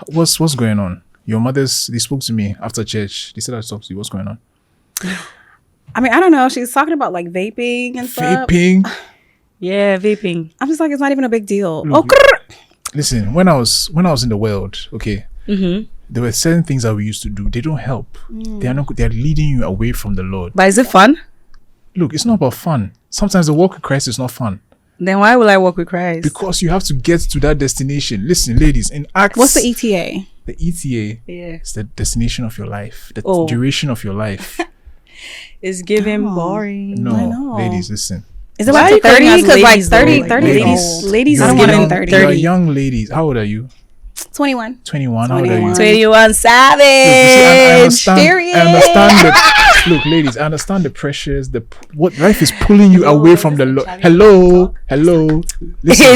what's going on? Your mothers, they spoke to me after church. They said I should talk to you. What's going on? I mean, I don't know. She's talking about like vaping and stuff. Vaping. Yeah, vaping. I'm just like, it's not even a big deal. Look, Oh, Listen, when I was in the world, okay, there were certain things that we used to do. They don't help. They are not. They are leading you away from the Lord. But is it fun? Look, it's not about fun. Sometimes the walk with Christ is not fun Then why will I walk with Christ? because you have to get to that destination. Listen, ladies, in Acts, what's the ETA? The ETA Yeah. is the destination of your life, the Oh. duration of your life. It's giving boring. No, I know. ladies, listen. Is it Why are like you calling 30? us Because like ladies, though? 30, Like, 30 is ladies. old. Ladies I are don't want to giving be 30. You are young ladies. How old are you? 21. 21. How old are you? 21 savage. I understand. Period. I understand the look, ladies. I understand the pressures. What life is pulling you away from the Lord. Hello. Listen.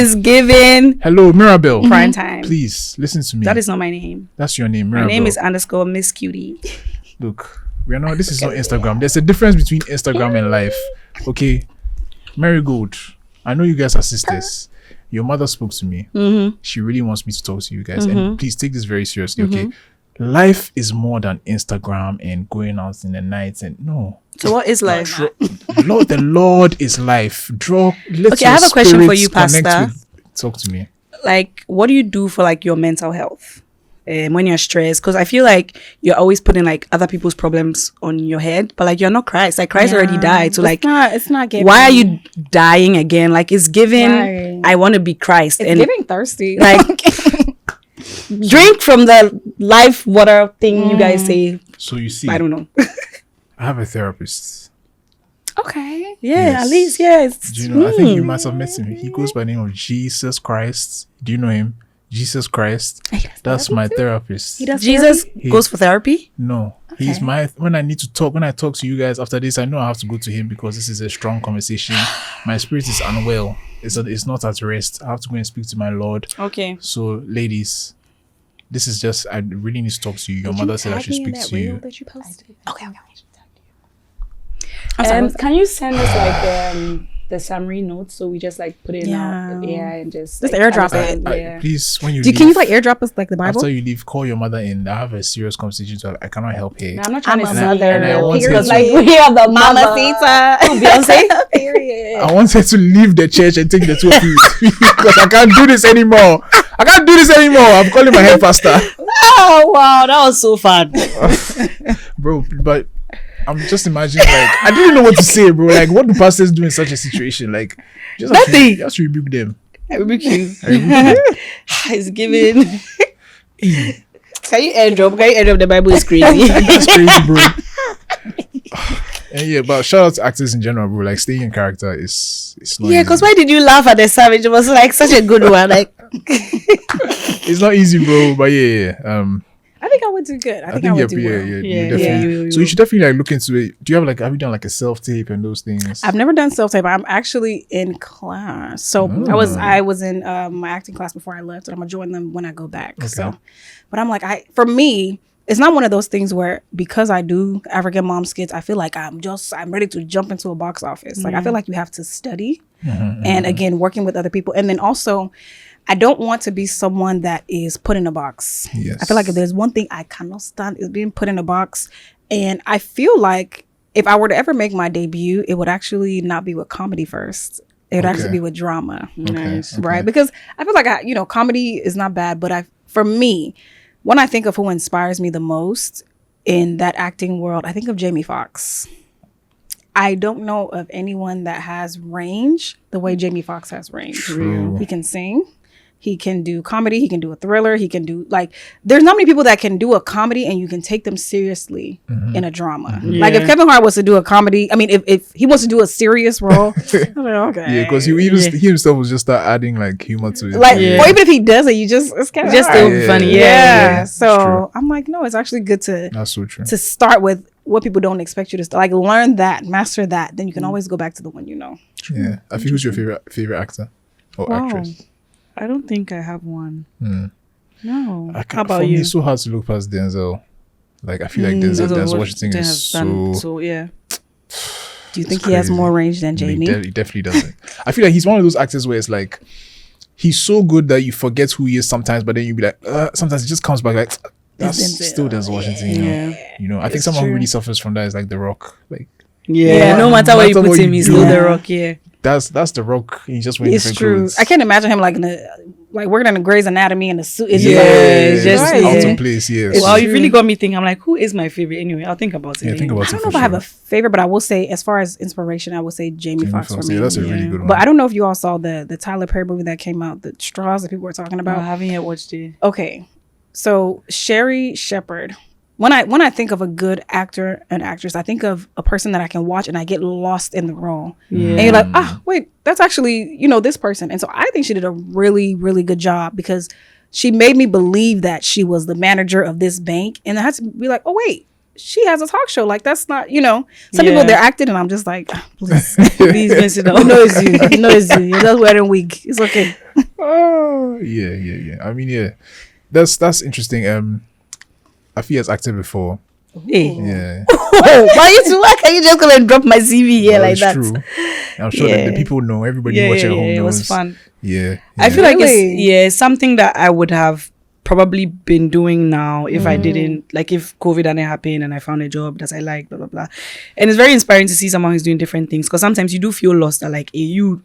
It's giving Hello, Mirabelle. prime time. Please listen to me. That is not my name. That's your name, My Mirabelle. name is _ Miss Cutie. Look, we are not. This is not Instagram. There's a difference between Instagram and life. Okay. Marigold, I know you guys are sisters. Your mother spoke to me. She really wants me to talk to you guys. And please take this very seriously, okay? Life is more than Instagram and going out in the night. And no. So what is life? The Lord is life. Okay, I have a question for you, Pastor. Talk to me. Like, what do you do for like your mental health when you're stressed? Because I feel like you're always putting like other people's problems on your head, but like you're not Christ. Like Christ already died. So like, it's not giving. why are you dying again? Like it's giving. Right. I want to be Christ. It's and giving thirsty. like drink from the life water thing you guys say. So you see, I don't know. I have a therapist. Okay. Yeah, Yes. at least yes. Do you know? I think you might have met him. He goes by the name of Jesus Christ. Do you know him? Jesus Christ. That's my therapist. He does Jesus therapy? goes for therapy. No, he's my. When I talk to you guys after this, I know I have to go to him because this is a strong conversation. My spirit is unwell. It's not at rest. I have to go and speak to my Lord. Okay. So, ladies, this is just. I really need to talk to you. Your mother said I should speak to you. That you posted? Okay. And can you send us like the summary notes so we just like put it in our AI and just like, airdrop understand? it. Yeah. Please, when you Can you like airdrop us like the Bible? after you leave, call your mother in. I have a serious conversation to have. I cannot help here. No, I'm not trying to I'm a see mother. And I want her because to- like we are the mama. Mamacita. Beyonce. Period. I want her to leave the church and take the two of you with me because I can't do this anymore. I'm calling my head pastor. Oh wow, that was so fun. Bro, but I'm just imagining like I didn't know what to say, bro. Like what do pastors do in such a situation? Like just have to, Nothing. you have to rebuke them. I rebuke you. I rebuke them. It's given. Can you airdrop the Bible is crazy. That's crazy, bro. And yeah, but shout out to actors in general, bro. Like staying in character is not Yeah, easy. because why did you laugh at the savage? It was like such a good one. Like It's not easy, bro. But yeah. I think I would do good. I think I would do well. you Yeah, definitely. you So you should definitely like look into it. Do you have you done like a self tape and those things? I've never done self tape. I'm actually in class, so I was in my acting class before I left, and I'm gonna join them when I go back. So, but I'm like, for me, it's not one of those things where because I do African mom skits, I feel like I'm ready to jump into a box office. Like I feel like you have to study, and again, working with other people, and then also. I don't want to be someone that is put in a box. Yes. I feel like if there's one thing I cannot stand is being put in a box. And I feel like if I were to ever make my debut, it would actually not be with comedy first. It would actually be with drama. nice. Right? Because I feel like, comedy is not bad. But for me, when I think of who inspires me the most in that acting world, I think of Jamie Foxx. I don't know of anyone that has range the way Jamie Foxx has range. True. He can sing. He can do comedy. He can do a thriller. He can do there's not many people that can do a comedy and you can take them seriously in a drama. Like if Kevin Hart was to do a comedy, I mean, if he wants to do a serious role, I'm like, okay. Yeah, because he himself was just start adding like humor to it. Or even if he does it, it's kind of Just still funny. Yeah. It's So true. I'm like, no, it's actually good That's so true. to start with what people don't expect you to like learn that, master that. Then you can always go back to the one you know. Yeah. I think who's your favorite actor or actress? I don't think I have one. No. How about you? It's so hard to look past Denzel. Like I feel like Denzel Washington is so yeah. Do you think he has more range than Jamie? He definitely doesn't. I feel like he's one of those actors where it's like he's so good that you forget who he is sometimes, but then you be like, sometimes it just comes back like that's still Denzel Washington. You know. I think someone who really suffers from that is like The Rock. Like no matter where you put him, he's still The Rock. Yeah. That's The Rock. He's just wearing It's different true. clothes. I can't imagine him like working in a Grey's Anatomy in a suit. It's just out of place. Yes. Wow, you really got me thinking. I'm like, who is my favorite? Anyway, I'll think about it. Yeah, think about I it. don't know if I have a favorite, but I will say, as far as inspiration, I would say Jamie Foxx for me. Yeah, that's a really good one. But I don't know if you all saw the Tyler Perry movie that came out, The Straws that people were talking about. I haven't yet watched it. Okay, so Sherry Shepherd. When I think of a good actor and actress, I think of a person that I can watch and I get lost in the role. Yeah. And you're like, wait, that's actually, this person. And so I think she did a really, really good job because she made me believe that she was the manager of this bank. And I had to be like, oh, wait, she has a talk show. Like, that's not, some people, they're acting and I'm just like, please, Please, sit down. you know it's you. You know it's you. You're just wearing wig. It's okay. Oh, yeah. I mean, yeah. That's interesting. I feel he has acted before. Hey. Yeah. Why can you just come and drop my CV here Well, like it's that? true. I'm sure that the people know. Everybody Yeah, watching yeah, at home yeah, it knows. was fun. Yeah. I feel like Really? it's something that I would have probably been doing now if I didn't, like, if COVID hadn't happened and I found a job that I like, blah blah blah. And it's very inspiring to see someone who's doing different things, because sometimes you do feel lost, that like, you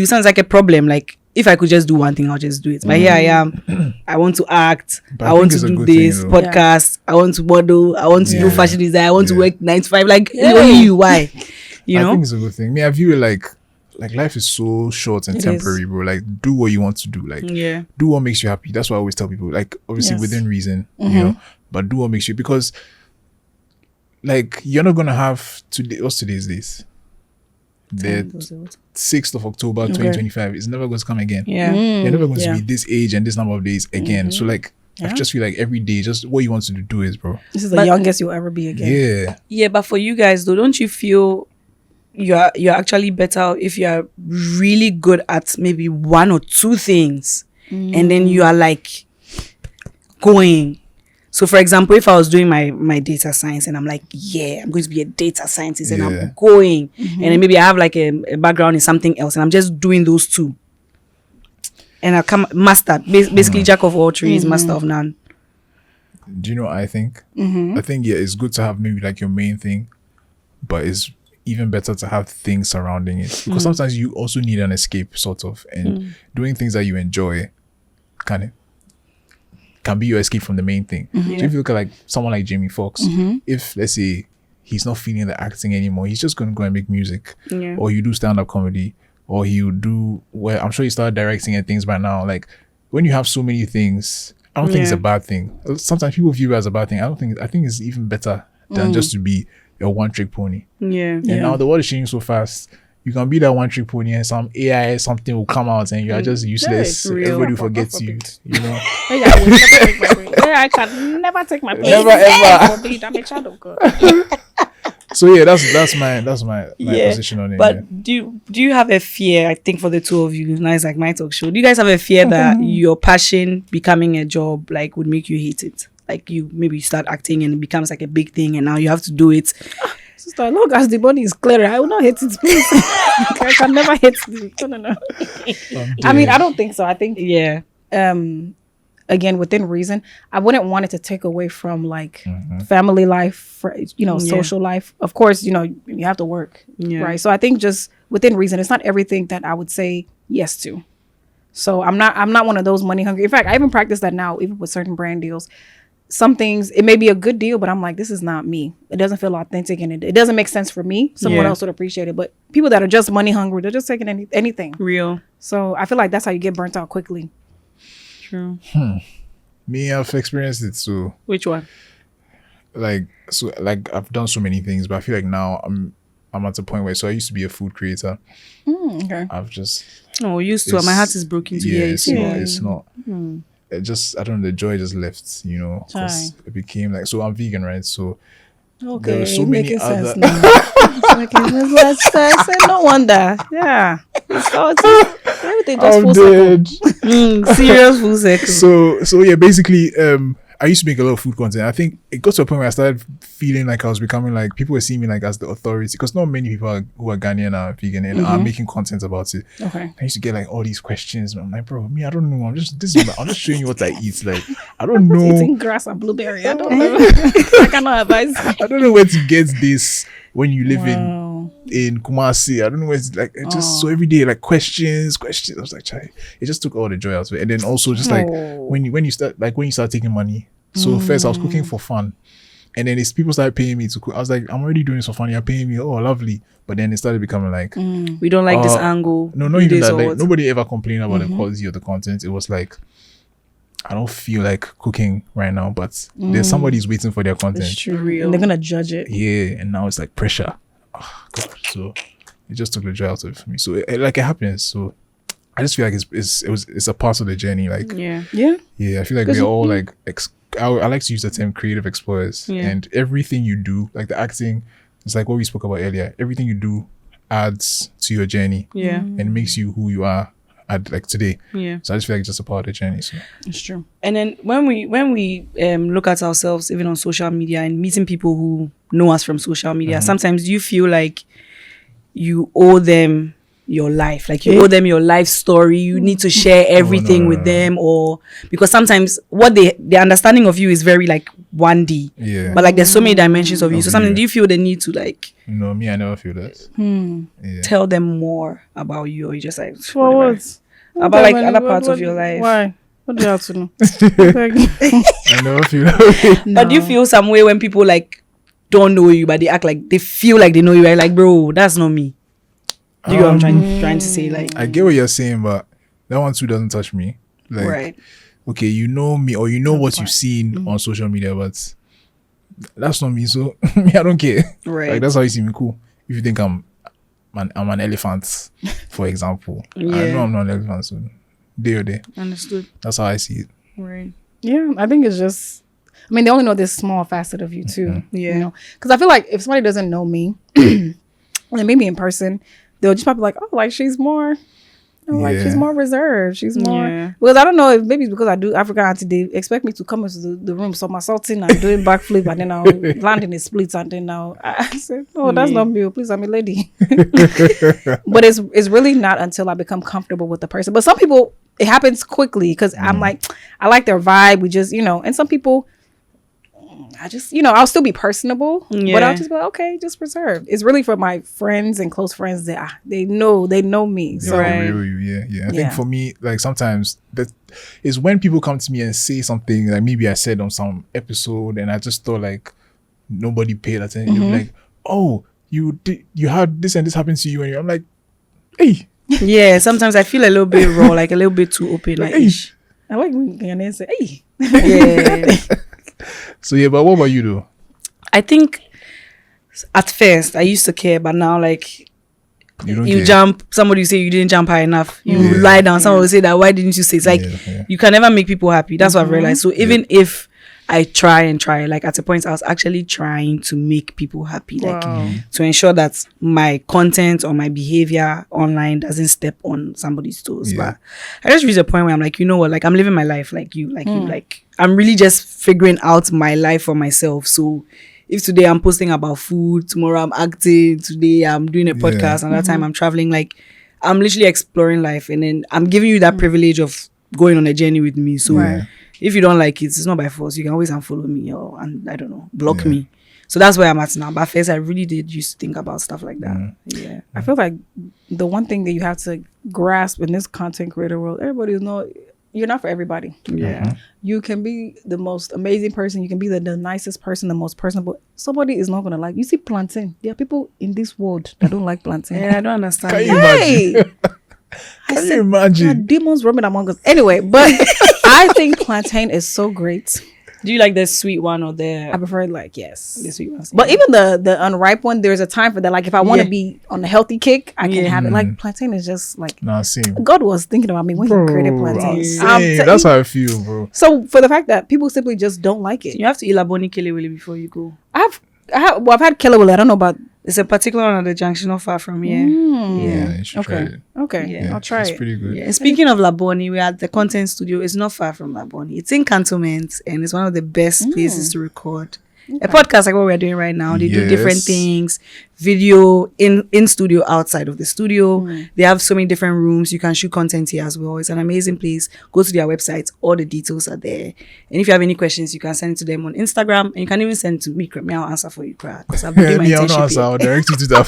sounds like a problem. Like, if I could just do one thing, I'll just do it. But here I am. I want to act. But I I want think to it's a do good thing, this though. podcast. I want to model. I want to do Yeah. fashion design. I want to Yeah. work 9 to 5. Like, only you. Why? You I know? think it's a good thing. Me, I view it like life is so short and It temporary, is. bro. Like, do what you want to do. Like, Yeah. do what makes you happy. That's what I always tell people. Like, obviously Yes. within reason, you know, but do what makes you, because like, you're not gonna have today. What's today's date? The 6th of October 2025 is never going to come again. Yeah. You're never going Yeah. to be this age and this number of days again. So like, I just feel like every day, just what you want to do is, bro. This is the But- youngest you'll ever be again. Yeah. Yeah, but for you guys though, don't you feel you're actually better if you are really good at maybe one or two things, and then you are like going. So for example, if I was doing my data science and I'm like, yeah, I'm going to be a data scientist, and Yeah. I'm going, and then maybe I have like a background in something else, and I'm just doing those two, and I come master, basically jack of all trades, master of none. Do you know what I think? I think, yeah, it's good to have maybe like your main thing, but it's even better to have things surrounding it, because sometimes you also need an escape, sort of, and doing things that you enjoy can be your escape from the main thing. So if you look at like someone like Jamie Foxx, if let's say he's not feeling the acting anymore, he's just going to go and make music, Yeah. or you do stand-up comedy, or he'll do, well, I'm sure he started directing and things by now. Like, when you have so many things, I don't think it's a bad thing. Sometimes people view it as a bad thing. I think it's even better than just to be a one-trick pony. Yeah. And now the world is changing so fast. You can be that one-trick pony and some AI something will come out and you are just useless. real. Everybody forgets you. You know. I can never take my place. Never, ever. Forbid, I'm a child of God. So yeah, that's my position on it. But yeah. do you have a fear? I think for the two of you, now it's like my talk show. Do you guys have a fear that your passion becoming a job like would make you hate it? Like, you start acting and it becomes like a big thing, and now you have to do it. Sister, as long as the body is clear, I will not hate it, please. I can never hate it. No. I mean, I don't think so. I think Yeah. again, within reason, I wouldn't want it to take away from like family life, social life. Of course, you have to work, Yeah. right? So I think just within reason, it's not everything that I would say yes to. So I'm not one of those money hungry. In fact, I even practice that now, even with certain brand deals. Some things, it may be a good deal, but I'm like, this is not me. It doesn't feel authentic, and it doesn't make sense for me. Someone else would appreciate it. But people that are just money hungry, they're just taking anything. Real. So I feel like that's how you get burnt out quickly. True. Me, I've experienced it. So Which one? like I've done so many things, but I feel like now I'm at a point where, so I used to be a food creator. Okay. I've just Oh, used to. My heart is broken to hear you it's say not. that. It's not. It just, I don't know, the joy just left, because it became like, so I'm vegan, right? So Okay, there were so it's many making other. sense now. It's making sense. No wonder. Yeah. It's everything just full circle. Serious full circle. So yeah, basically, I used to make a lot of food content. I think it got to a point where I started feeling like I was becoming like, people were seeing me like as the authority, because not many people who are Ghanaian are vegan and are making content about it. Okay. I used to get like all these questions. I'm like, bro, me, I don't know. I'm just showing you what I eat. Like, I don't know. Eating grass and blueberry. I don't know. I cannot advise. I don't know where to get this when you live Wow. in Kumasi. I don't know where it's like, it just so every day like questions. I was like, chai. It just took all the joy out of it. And then also just like when you start taking money. So first I was cooking for fun. And then it's people started paying me to cook. I was like, I'm already doing this for fun. You're paying me. Oh, lovely. But then it started becoming like, We don't like this angle. no, not even This that. or Like, what? nobody ever complained about the quality of the content. It was like, I don't feel like cooking right now, but there's somebody's waiting for their content. It's true. Real. And they're gonna judge it. Yeah, and now it's like pressure. Oh, God. So it just took the joy out of it for me. So it happens. So I just feel like it's a part of the journey. Like Yeah. Yeah. I feel like we're all like I like to use the term creative explorers. Yeah. And everything you do, like the acting, it's like what we spoke about earlier. Everything you do adds to your journey Yeah. and makes you who you are like today. Yeah. So I just feel like it's just a part of the journey. So It's true. And then when we look at ourselves, even on social media and meeting people who know us from social media, sometimes you feel like you owe them your life, like you owe them your life story. You need to share everything with them, or because sometimes what their understanding of you is very like 1D. Yeah. But like there's so many dimensions of you. So sometimes do you feel the need to like me, I never feel that. Yeah. tell them more about you, or you just like For whatever? what? About like other parts of your life? Why? What do you have to know? I never feel that way. But do you feel some way when people like don't know you, but they act like they feel like they know you? Right? Like, bro, that's not me. Do you know what I'm trying to say? Like, I get what you're saying, but that one too doesn't touch me. Like, right. okay, you know me, or you know what you've seen on social media, but that's not me. So me, I don't care. Right. Like, that's how you see me. Cool. If you think I'm an elephant, for example, I know I'm not an elephant. So day or day. Understood. That's how I see it. Right. Yeah, I think it's just. I mean, they only know this small facet of you too. Yeah. You know, because I feel like if somebody doesn't know me, and they meet me in person, they'll just probably like, oh, like she's more. Like she's more reserved. She's more because I don't know if maybe it's because I do African auntie. They expect me to come into the room, so I'm salting and doing backflip, and then I'll land in the splits, and then I said, "Oh, that's not me. Please, I'm a lady." But it's really not until I become comfortable with the person. But some people, it happens quickly because I'm like, I like their vibe. We just, and some people. I just, I'll still be personable, but I'll just be like, okay, just reserved. It's really for my friends and close friends that they know me. So Yeah. I think for me, like sometimes that is when people come to me and say something like maybe I said on some episode and I just thought like nobody paid attention. They'll be like, oh, you had this and this happened to you, and I'm like, hey. Yeah, sometimes I feel a little bit raw, like a little bit too open, like, hey. I like when you say, hey. Yeah. So yeah, but what about you though? I think at first I used to care, but now like You you jump, somebody will say you didn't jump high enough. You lie down, someone will say that why didn't you say? It's like you can never make people happy. That's what I've realized. So even if I try, like at a point I was actually trying to make people happy, like to ensure that my content or my behavior online doesn't step on somebody's toes. But I just reached a point where I'm like, you know what, like I'm living my life like you, like I'm really just figuring out my life for myself. So if today I'm posting about food, tomorrow I'm acting, today I'm doing a podcast, another time I'm traveling, like I'm literally exploring life, and then I'm giving you that privilege of going on a journey with me. So if you don't like it, it's not by force. You can always unfollow me or I don't know, block me. So that's where I'm at now. But first I really did used to think about stuff like that. Yeah. I feel like the one thing that you have to grasp in this content creator world, you're not for everybody. Yeah. You can be the most amazing person. You can be the nicest person, the most personable. Somebody is not going to like. You see plantain. There are people in this world that don't like plantain. Yeah, I don't understand. Can you imagine? Can you imagine? There are demons roaming among us. Anyway, but I think plantain is so great. Do you like the sweet one or I prefer it yes. the sweet ones? But even the unripe one, there's a time for that. Like if I want to be on a healthy kick, I can have it. Like plantain is just like Same. God was thinking about me when he created plantain. Same. That's how I feel, bro. So for the fact that people simply just don't like it, You have to eat laboni kelewele before you go. I've had kelewele. I don't know about. It's a particular one at the junction not far from here. Yeah, you should try it. Okay, Yeah. I'll try It's it. pretty good. Yeah. And speaking of Laboni, we're at the content studio. It's not far from Laboni. It's in Cantonment, and it's one of the best places to record a podcast like what we're doing right now. They do different things, video in studio, outside of the studio. They have so many different rooms. You can shoot content here as well. It's an amazing place. Go to their website. All the details are there. And if you have any questions, you can send it to them on Instagram, and you can even send it to me. I'll answer for you, because I've been doing my Me, I'll not internship answer. here. I'll direct you to that.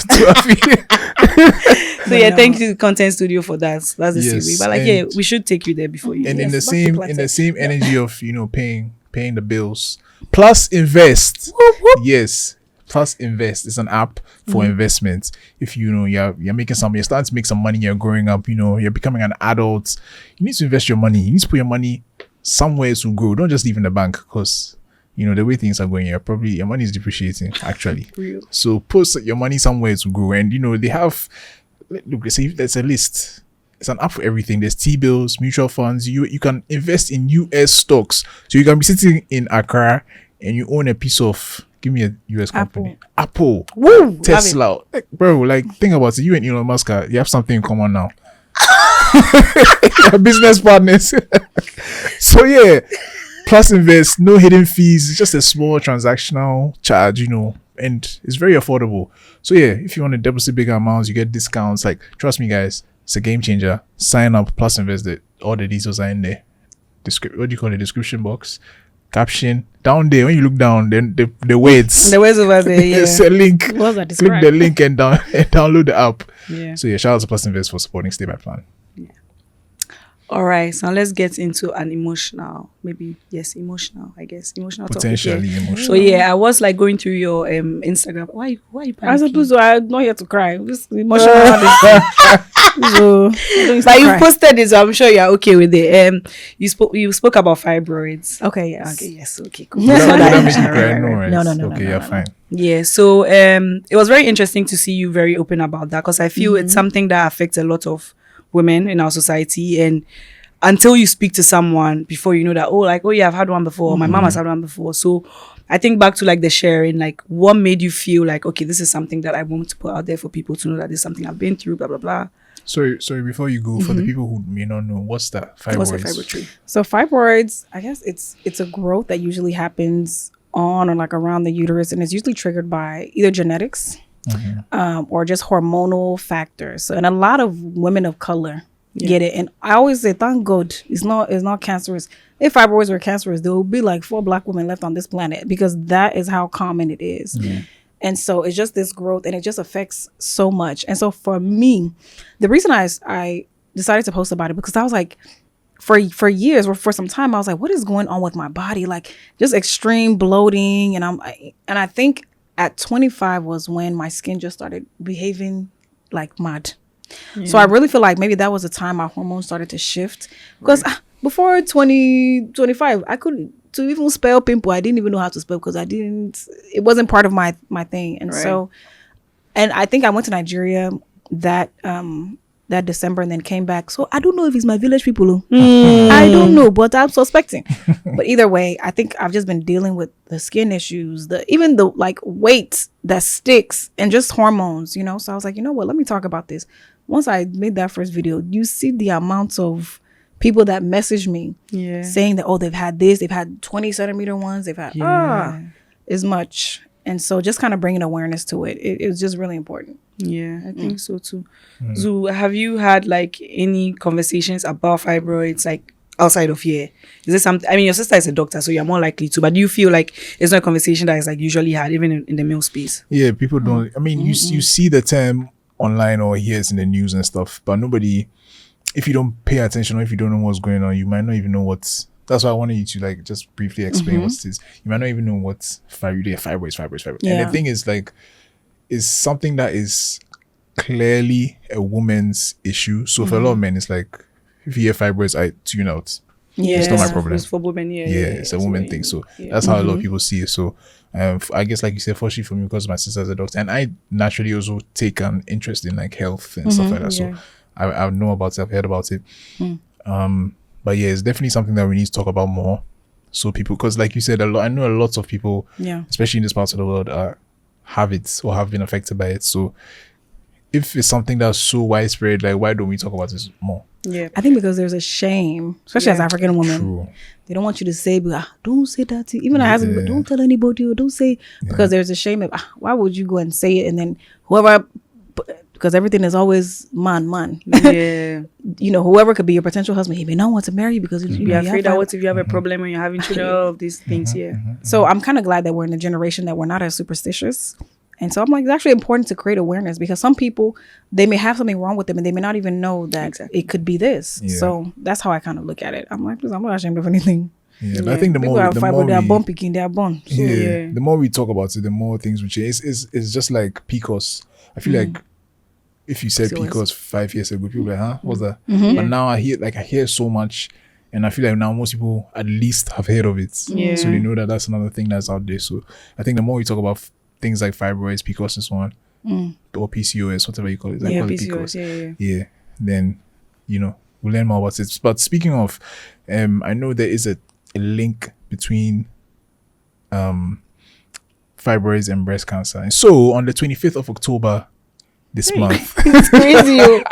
So yeah, thank you to Content Studio for that. That's the series. But like, and- we should take you there before you. And go. in the back to same plantain. energy of paying the bills plus invest. Yes, plus invest. It's an app for investments. If you're making you're starting to make some money, you're growing up, you're becoming an adult, you need to invest your money. You need to put your money somewhere to grow. Don't just leave in the bank, because the way things are going, your money is depreciating actually. So put your money somewhere to grow. And they have, look, there's a list. It's an app for everything. There's T-bills, mutual funds. You can invest in US stocks. So you can be sitting in Accra and you own a piece of, give me a US company. Apple. Woo! Tesla. Like, bro, think about it. You and Elon Musk, you have something in common now. business partners. So yeah, Plus Invest, no hidden fees. It's just a small transactional charge, and it's very affordable. So yeah, if you want to deposit bigger amounts, you get discounts. Like, trust me, guys, it's a game changer. Sign up, Plus Invest. All the details are in there. What do you call it? Description box, caption down there. When you look down, then the words. The words over there. Yeah. It's a link. Words are Click described. the link and download the app. Yeah. So yeah, shout out to Plus Invest for supporting Stay by Plan. All right, so let's get into an emotional emotional topic. Potentially Yeah. emotional. So yeah, I was like going through your Instagram. Why are you I panicking? suppose I'm not here to cry. Just emotional. So, But you posted it, so I'm sure you're okay with it. You spoke about fibroids. Okay, yes. Okay, yes, okay, cool. Would that make you Right, cry? right, No, right. right? No, Okay, you're fine. Yeah, so it was very interesting to see you very open about that, because I feel it's something that affects a lot of women in our society, and until you speak to someone before you know that, oh yeah, I've had one before, my mom has had one before. So I think back to like the sharing, like what made you feel like, okay, this is something that I want to put out there for people to know that this is something I've been through, blah blah blah. Sorry, before you go, for the people who may not know, what's that? Fibroids. What's a fibroid tree? So fibroids, I guess it's a growth that usually happens on or like around the uterus, and it's usually triggered by either genetics or just hormonal factors. So, and a lot of women of color get it, and I always say, thank God, it's not cancerous. If fibroids were cancerous, there would be like 4 Black women left on this planet, because that is how common it is. And so it's just this growth, and it just affects so much. And so for me, the reason I decided to post about it, because I was like, for years or for some time, I was like, what is going on with my body? Like, just extreme bloating. And I think at 25 was when my skin just started behaving like mad. So I really feel like maybe that was the time my hormones started to shift, because before 2025, I couldn't, to even spell pimple, I didn't even know how to spell, because it wasn't part of my thing. And so, and I think I went to Nigeria that December and then came back. So I don't know if it's my village people. I don't know, but I'm suspecting. But either way, I think I've just been dealing with the skin issues, even the like weight that sticks, and just hormones, So I was like, you know what, let me talk about this. Once I made that first video, you see the amounts of people that message me saying that, they've had this, they've had 20 centimeter ones, they've had as much. And so just kind of bringing awareness to it, it was just really important. Yeah, I think so too. So have you had like any conversations about fibroids like outside of here? Is this something, I mean, your sister is a doctor, so you're more likely to, but do you feel like it's not a conversation that is like usually had even in the male space? Yeah, people don't, I mean, you see the term online or hear it in the news and stuff, but nobody, if you don't pay attention or if you don't know what's going on, you might not even know what's. That's why I wanted you to like just briefly explain what it is. You might not even know what fibroids. Yeah. And the thing is, like, is something that is clearly a woman's issue. So for a lot of men, it's like, if you hear fibroids, I tune out. Yeah, It's not my problem. It's for women, Yeah, it's a woman thing. So that's how a lot of people see it. So I guess, like you said, fortunately for me, because my sister's a doctor, and I naturally also take an interest in like health and stuff like that. So I know about it, I've heard about it. But yeah, it's definitely something that we need to talk about more. So people, because like you said, I know a lot of people, especially in this part of the world, have it or have been affected by it. So if it's something that's so widespread, like, why don't we talk about this more? Yeah, I think because there's a shame, especially as African women. True. They don't want you to say, don't say that to even a husband, but don't tell anybody, or don't say, because there's a shame of, why would you go and say it? And then whoever, because everything is always man. yeah. Whoever could be your potential husband, he may not want to marry you because You're afraid that what if you have a problem and you're having children, all of these things. So I'm kind of glad that we're in a generation that we're not as superstitious. And so I'm like, it's actually important to create awareness, because some people, they may have something wrong with them and they may not even know that it could be this. Yeah. So that's how I kind of look at it. I'm like, I'm not ashamed of anything. Yeah, but I think the People more have fiber, they are we, born picking, they are born. So, the more we talk about it, the more things will change. It's just like PCOS. I feel like if you said PCOS 5 years ago, people were like, huh? What's that? But now I hear so much, and I feel like now most people at least have heard of it. So they know that that's another thing that's out there. So I think the more we talk about things like fibroids, PCOS and so on, or PCOS, whatever you call it. I call it PCOS, yeah. Then, we'll learn more about it. But speaking of, I know there is a link between fibroids and breast cancer. And so on the 25th of October this month, it's crazy.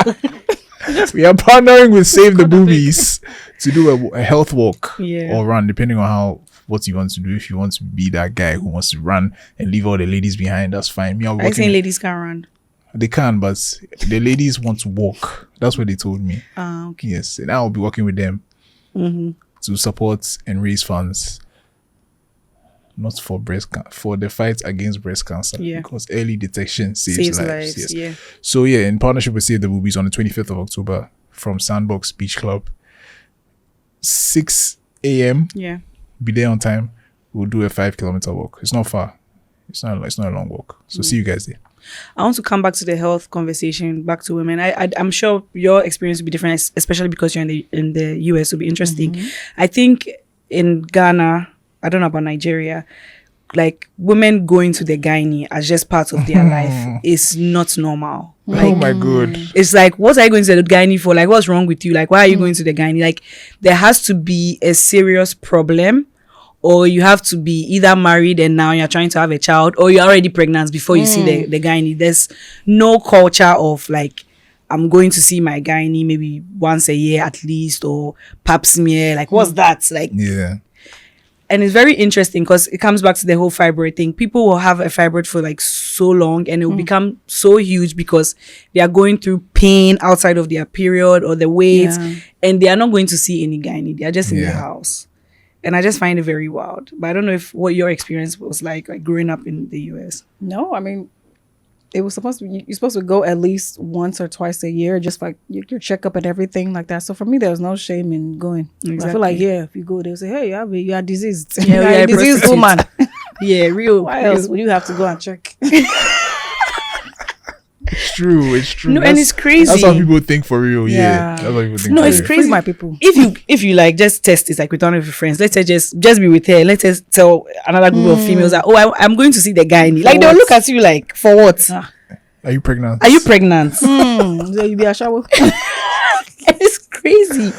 We are partnering with Save the Boobies to do a health walk Yeah. or run, depending on what you want to do. If you want to be that guy who wants to run and leave all the ladies behind, that's fine. Me, I think ladies can run. they can, but the ladies want to walk. That's what they told me. Okay. Yes, and I will be working with them Mm-hmm. to support and raise funds. Not for for the fight against breast cancer. Yeah. Because early detection saves lives. Yes. Yeah. So yeah, in partnership with Save the Boobies on the 25th of October from Sandbox Beach Club, 6 a.m. Yeah. Be there on time. We'll do a 5-kilometer walk. It's not far. It's not a long walk. So see you guys there. I want to come back to the health conversation, back to women. I'm sure your experience will be different, especially because you're in the US. It'll be interesting. I think in Ghana, I don't know about Nigeria, like women going to the gynae as just part of their life is not normal. Oh my god. It's like, what are you going to the gynae for? Like, what's wrong with you? Like, why are you going to the gynae? Like, there has to be a serious problem, or you have to be either married and now you're trying to have a child, or you're already pregnant before you see the gynae. There's no culture of like, I'm going to see my gynae maybe once a year at least, or pap smear. Like, what's that? Like, Yeah. and it's very interesting because it comes back to the whole fibroid thing. People will have a fibroid for like so long and it will become so huge because they are going through pain outside of their period or the weight, and they are not going to see any gynae. They are just in the house. And I just find it very wild. But I don't know what your experience was like growing up in the US. No, I mean, it was supposed to be, you're supposed to go at least once or twice a year, just like your checkup and everything like that. So for me, there was no shame in going. Exactly. I feel like, if you go, they'll say, hey, you are diseased. Yeah, You're a diseased woman. Yeah, real. Why else would you have to go and check? It's true. It's true. No, and it's crazy. That's how people think for real. Yeah. Yeah. That's how people think. No, for it's real. crazy. Free my people. If you like just test this like with one of your friends, let's say just be with her. Let's just tell another group of females that I'm going to see the gynae. Like they'll look at you like, for what? Are you pregnant? Are you pregnant? So you be a shower. It's crazy.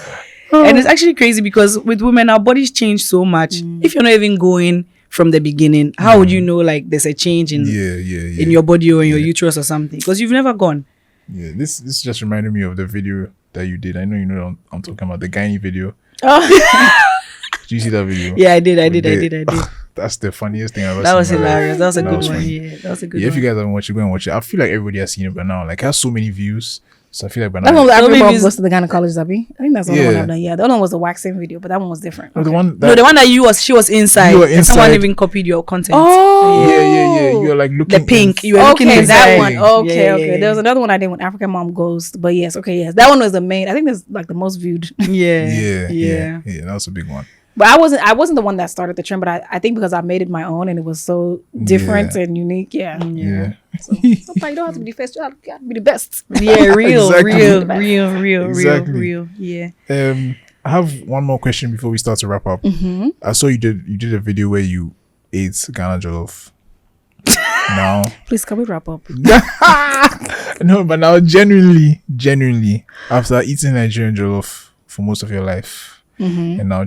And it's actually crazy because with women, our bodies change so much. If you're not even going from the beginning, how would you know like there's a change in in your body or in your uterus or something? Because you've never gone. Yeah, this just reminded me of the video that you did. I know you know what I'm talking about, the gynae video. Did you see that video? Yeah, I did. That's the funniest thing I've ever That seen. was hilarious. That was a That good was one. funny. Yeah, that was a good Yeah, one. if you guys haven't watched it, go and watch it. I feel like everybody has seen it by now. Like, it has so many views. So I feel like by That now. one was So every maybe mom goes to the gynecologist, Abby. I think that's the only one I've done. Yeah, the other one was the waxing video, but that one was different. No, the one that, No, the one that she was inside. You were And someone inside. even copied your content. Oh, yeah. You're like looking The pink. in- You were looking okay, inside. that one. Inside. Okay, Yeah, okay. yeah, There was another one I did when African Mom Ghost, but yes, that one was the main. I think that's like the most viewed. Yeah. yeah. That was a big one. But I wasn't the one that started the trend, but I think because I made it my own and it was so different and unique. Yeah. Yeah. Sometimes you don't have to be the first, you have to be the best. Yeah, real. Exactly. Real. Yeah. I have one more question before we start to wrap up. I saw you did a video where you ate Ghana jollof. Now, Please, can we wrap up? no, but now genuinely, after eating Nigerian jollof for most of your life, and now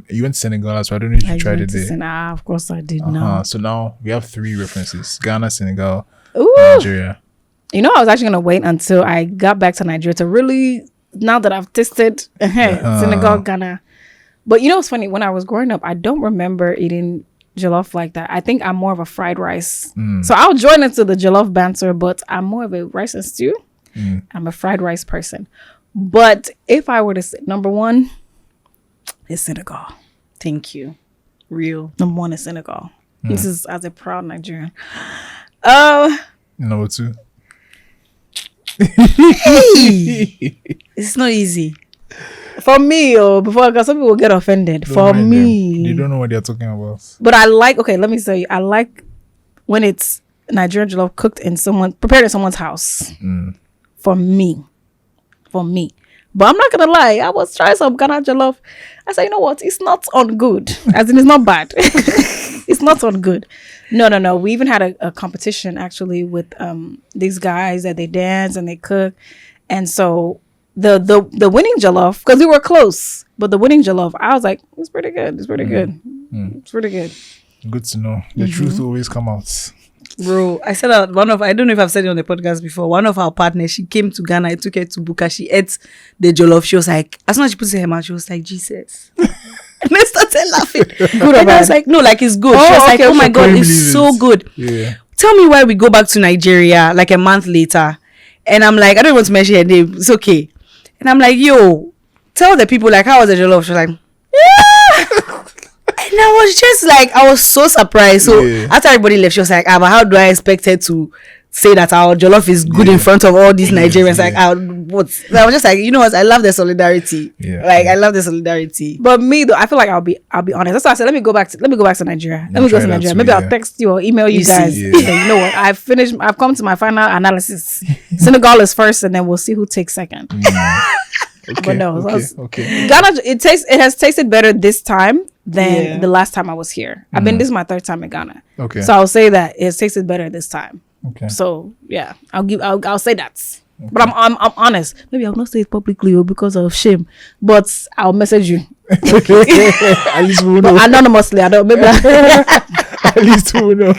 you went to Senegal, so I don't know if you tried it there. Of course I did. No. So now we have 3 references: Ghana, Senegal, Ooh. Nigeria. You know, I was actually gonna wait until I got back to Nigeria to really, now that I've tasted Senegal, Ghana. But you know, it's funny. When I was growing up, I don't remember eating jollof like that. I think I'm more of a fried rice. So I'll join into the jollof banter, but I'm more of a rice and stew. I'm a fried rice person. But if I were to say number 1, it's Senegal. Thank you. Real. Number 1 is Senegal. This is as a proud Nigerian. Number 2. It's not easy. For me, because some people get offended. For Don't mind me. them. They don't know what they're talking about. But I like, let me tell you, I like when it's Nigerian jollof prepared in someone's house. For me. But I'm not gonna lie, I was trying some Ghana jollof. I said, you know what? It's not on good. As in, it's not bad. It's not on good. No. We even had a competition actually with these guys that they dance and they cook, and so the winning jollof, because we were close, but the winning jollof, I was like, it's pretty good. It's pretty good. It's pretty good. Good to know. The truth will always come out. Bro, I said that I don't know if I've said it on the podcast before. One of our partners, she came to Ghana. I took her to Buka. She ate the jollof. She was like, as soon as she put it in her mouth, she was like, Jesus. And I started laughing. Good or And I was bad? like, no, like it's good. Oh, She was like, okay, oh my okay. God, Couldn't it's believe so it. good. Yeah. Tell me why we go back to Nigeria like a month later. And I'm like, I don't want to mention her name. It's okay. And I'm like, yo, tell the people like, how was the jollof? She was like, yeah. And I was just like, I was so surprised. So Yeah. after everybody left, she was like, but how do I expect her to say that our jollof is good in front of all these Nigerians? Yeah. Like, what? So I was just like, you know what? I love the solidarity. Yeah. Like, I love the solidarity. But me though, I feel like I'll be honest. That's why I said let me go back to Nigeria. Let me go try to that Nigeria. too, Maybe yeah. I'll text you or email you You see, guys. yeah. Say, you know what? I've come to my final analysis. Senegal is first, and then we'll see who takes second. Okay. But no, okay. that's- Okay. Ghana, it has tasted better this time than Yeah. the last time I was here. I've been this is my third time in Ghana. Okay. So I'll say that it tasted better this time. Okay. So yeah, I'll say that. But I'm honest. Maybe I'll not say it publicly or because of shame. But I'll message you At least we will know. anonymously. I don't maybe. At least we will know.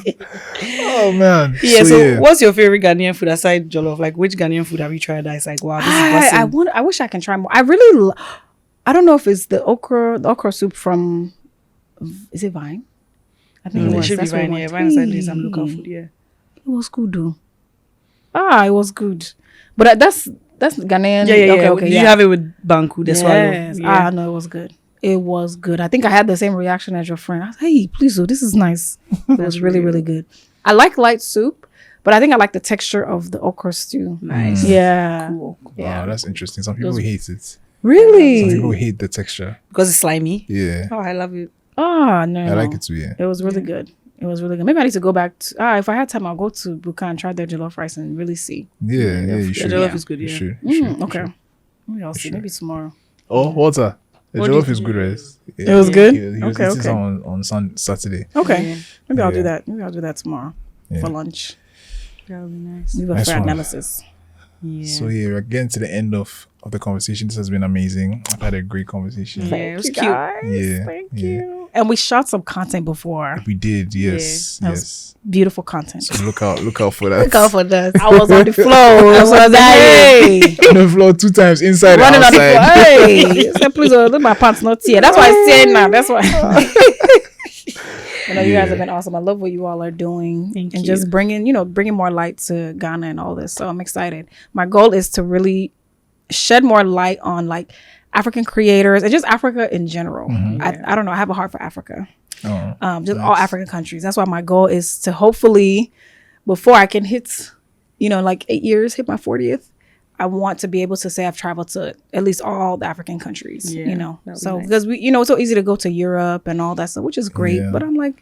Oh man. Yeah, so what's your favorite Ghanaian food aside jollof? Like, which Ghanaian food have you tried that is like, wow, this is awesome? I wish I can try more. I really I don't know if it's the okra soup from is it Vine? I think It was. should be That's where Vine, it yeah. was. Vine is at least some local Hey. food, yeah. It was good though. It was good. But that's Ghanaian. Yeah. Okay, Did you have it with Banku, the swallow? yes. Yeah. No, it was good. It was good. I think I had the same reaction as your friend. I was hey, please, this is nice. It was really, really good. I like light soup, but I think I like the texture of the okra stew. Nice. Yeah. Cool. Yeah. Wow, that's interesting. Some people hate it. Some Really? people hate the texture. Because it's slimy. Yeah. Oh, I love it. Oh no. I like it too, yeah. It was really good. It was really good. Maybe I need to go back to if I had time I'll go to Buka and try their jollof rice and really see. Yeah, you should. jollof is good, You yeah. should. You should. Okay. Maybe I'll see. Maybe tomorrow. Oh, water. The What jollof did is good, right? It was good? He was Okay, eating okay. some on Saturday. Okay. Maybe I'll do Yeah. that. Maybe I'll do that tomorrow Yeah. for lunch. That would be nice. Leave a Nice fair one. analysis. Yeah. So yeah, we're getting to the end of the conversation. This has been amazing. I've had a great conversation. Yeah, it was you cute. guys. Yeah, Thank yeah. you. And we shot some content before. We did, yes, That was yes. Beautiful content. So look out for that. Look out for that. I was on the floor. I was was dying. On the floor 2 times, inside and Running on the floor. outside. Hey, say, please, look, my pants not here. That's why I say now. That's why. You guys have been awesome. I love what you all are doing. Thank and you. just bringing more light to Ghana and all this. So I'm excited. My goal is to really shed more light on like African creators and just Africa in general. I don't know. I have a heart for Africa. Oh, Just all African countries. That's why my goal is to hopefully, before I can hit, like 8 years, hit my 40th, I want to be able to say I've traveled to at least all the African countries, Yeah, that would be So nice. because we, it's so easy to go to Europe and all that stuff, which is great. Yeah. But I'm like,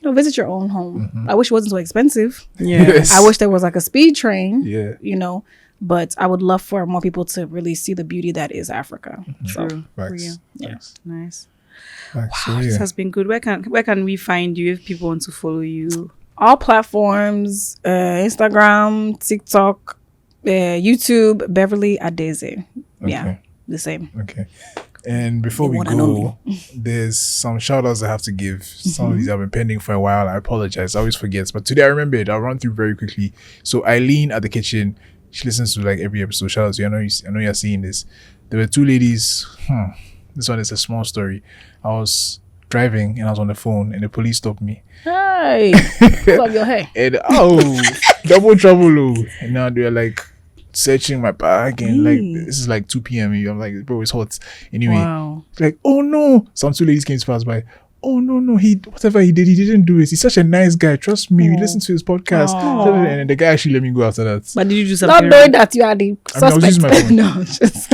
visit your own home. I wish it wasn't so expensive. Yeah. Yes. I wish there was like a speed train, Yeah. but I would love for more people to really see the beauty that is Africa. So True. Facts. Yeah. Facts. Nice. Facts. So, This yeah. has been good. Where can we find you if people want to follow you? all platforms, Instagram, TikTok, YouTube, Beverly Adaeze. Yeah, Okay. the same. Okay. And before The we one and go, only. there's some shout outs I have to give. Some of these have been pending for a while. I apologize. I always forget. But today I remembered. I'll run through very quickly. So Eileen at the kitchen, she listens to like every episode. Shout out to you. I know you're seeing this. There were 2 ladies. This one is a small story. I was driving and I was on the phone and the police stopped me. Hey, what's up your hair? And double trouble. Oh. And now they're like searching my bag and like this is like 2 p.m. I'm like, bro, it's hot. Anyway, Wow. like, oh no. Some 2 ladies came to pass by. Oh no, whatever he did, he didn't do it. He's such a nice guy. Trust me. We listened to his podcast. Aw. And then the guy actually let me go after that. But did you do Not something? knowing that you are the I was suspect. using my phone. No, just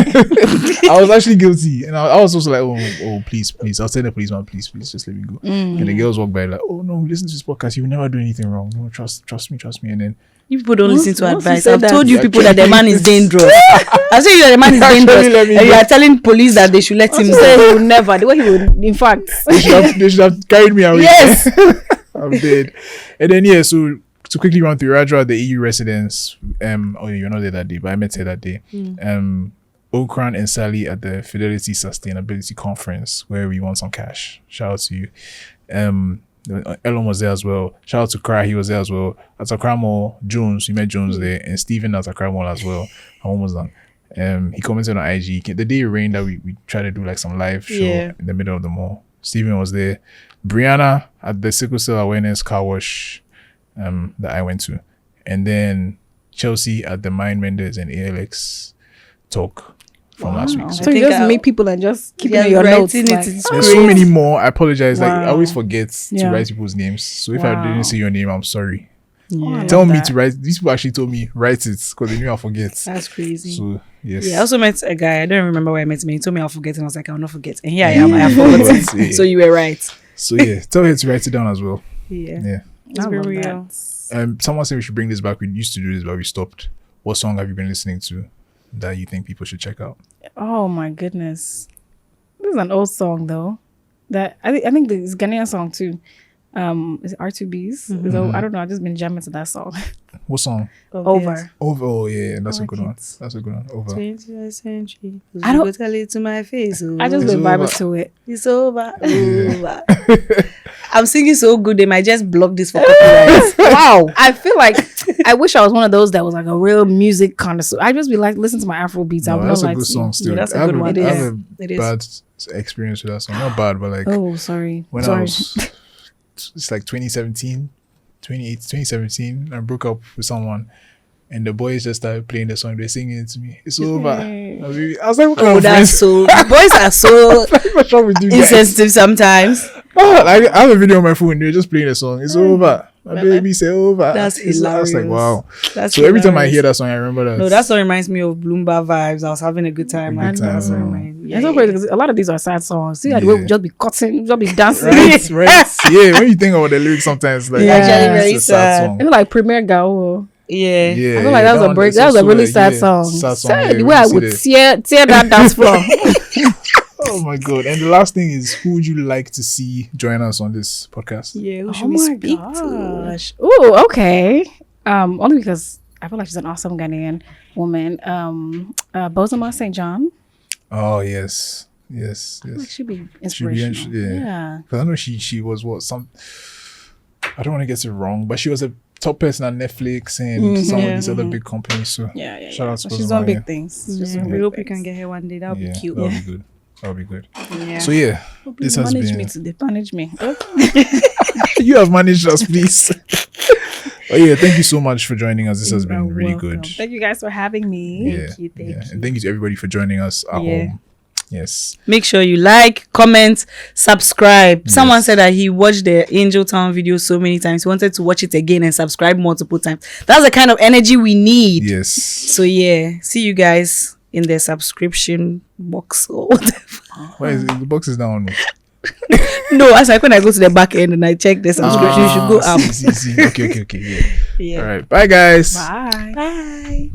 I was actually guilty. And I was also like, oh, please. I'll tell the policeman, please, just let me go. And the girls walk by like, oh no, listen to his podcast. You will never do anything wrong. No, trust me. And then You people don't listen to once you advice. said I've that- told you You people that the man is dangerous. I've told you that the man is Actually dangerous. let me And you go. are telling police that they should let him he go. said he would never. The way he would, in fact. they should have carried me away. Yes. I'm dead. And then so to quickly run through Radra, the EU residents, you're not there that day, but I met her that day. Okran and Sally at the Fidelity Sustainability Conference where we won some cash. Shout out to you. Elon was there as well. Shout out to Cry, he was there as well. At Accra Mall, Jones, we met Jones there, and Steven at Accra Mall as well. I'm almost done. He commented on IG. The day it rained that we tried to do like some live show in the middle of the mall. Steven was there. Brianna at the Sickle Cell Awareness car wash that I went to. And then Chelsea at the Mind Menders and ALX talk from last week. So you just meet people and just keep it in your notes. Like, there's so many more. I apologize. Like I always forget to write people's names. So if I didn't see your name, I'm sorry. Tell me to write. These people actually told me write it because they knew I'll forget. That's crazy. So yes. Yeah, I also met a guy. I don't remember where I met him. He told me I'll forget, and I was like, I'll not forget. And here I am. I have forgotten. So you were right. So yeah, tell her to write it down as well. Yeah. It's I very love real. that. Someone said we should bring this back. We used to do this, but we stopped. What song have you been listening to that you think people should check out? Oh my goodness, this is an old song though. That I think this Ghanaian song too. Is it R2B's? So I don't know. I've just been jamming to that song. What song? Over. Oh yeah, that's I a good like one. it. That's a good one. Over. 21st century. I don't- tell it to my face. I just It's been vibing over. to it. It's over. Over. I'm singing so good. They might just block this for copyright. Wow. I feel like I wish I was one of those that was like a real music connoisseur. I just be like, listen to my Afro beats. No, I that's would a like good to- song still. that's a I have good one. I It have is. a bad experience with that song. Not bad, but like Oh, sorry. when I Sorry. was, it's like 2017, I broke up with someone, and the boys just started playing the song. They're singing it to me. It's over. I was like, what kind Oh, of that's friends? so. Boys are so What's wrong with you guys? insensitive sometimes. Oh, like, I have a video on my phone. They're just playing the song. It's over. My baby say over. That's I was like, hilarious. wow. That's So every time I hilarious. hear that song, I remember that. No, that song reminds me of Bloomba vibes. I was having a good time. Good time. That's what remind me. It's so crazy because a lot of these are sad songs. See, like, Yeah. we'll just be cutting, just be dancing. Right. Yeah, when you think about the lyrics, sometimes like Yeah. Actually very it's a sad song. It's like Premier Gao. Yeah. Yeah, I feel like that was a one break. is That was a also really like, sad yeah, song. Sad song. Sad, Yeah, the way I when you would see tear that dance floor. Oh my god! And the last thing is, who would you like to see join us on this podcast? Yeah. Who Oh should we my speak to? gosh. Ooh, okay. Only because I feel like she's an awesome Ghanaian woman. Bozoma St. John. Oh yes. I feel like she'd be inspirational. Yeah. Because I know she was what some. I don't want to get it wrong, but she was a top person at Netflix and some of these other big companies. So Yeah. shout out to So she's Bozoma, doing big yeah. things. She's Yeah, doing we big hope we things. can get her one day. That would Yeah, be cute. that'll be good. That'll be good. Yeah. So yeah, this has manage been. me today. Manage me. You have managed us, please. But yeah, thank you so much for joining us. This has been really good. Thank you guys for having me. Thank you. And thank you to everybody for joining us at Yeah. home. Yes. Make sure you like, comment, subscribe. Someone said that he watched the Angel Town video so many times. He wanted to watch it again and subscribe multiple times. That's the kind of energy we need. Yes. So yeah, see you guys in the subscription box or whatever. Why is it? The box is down. No, as like when I go to the back end and I check the subscription, you should go up. See. Okay. Yeah. Yeah. All right. Bye, guys. Bye. Bye.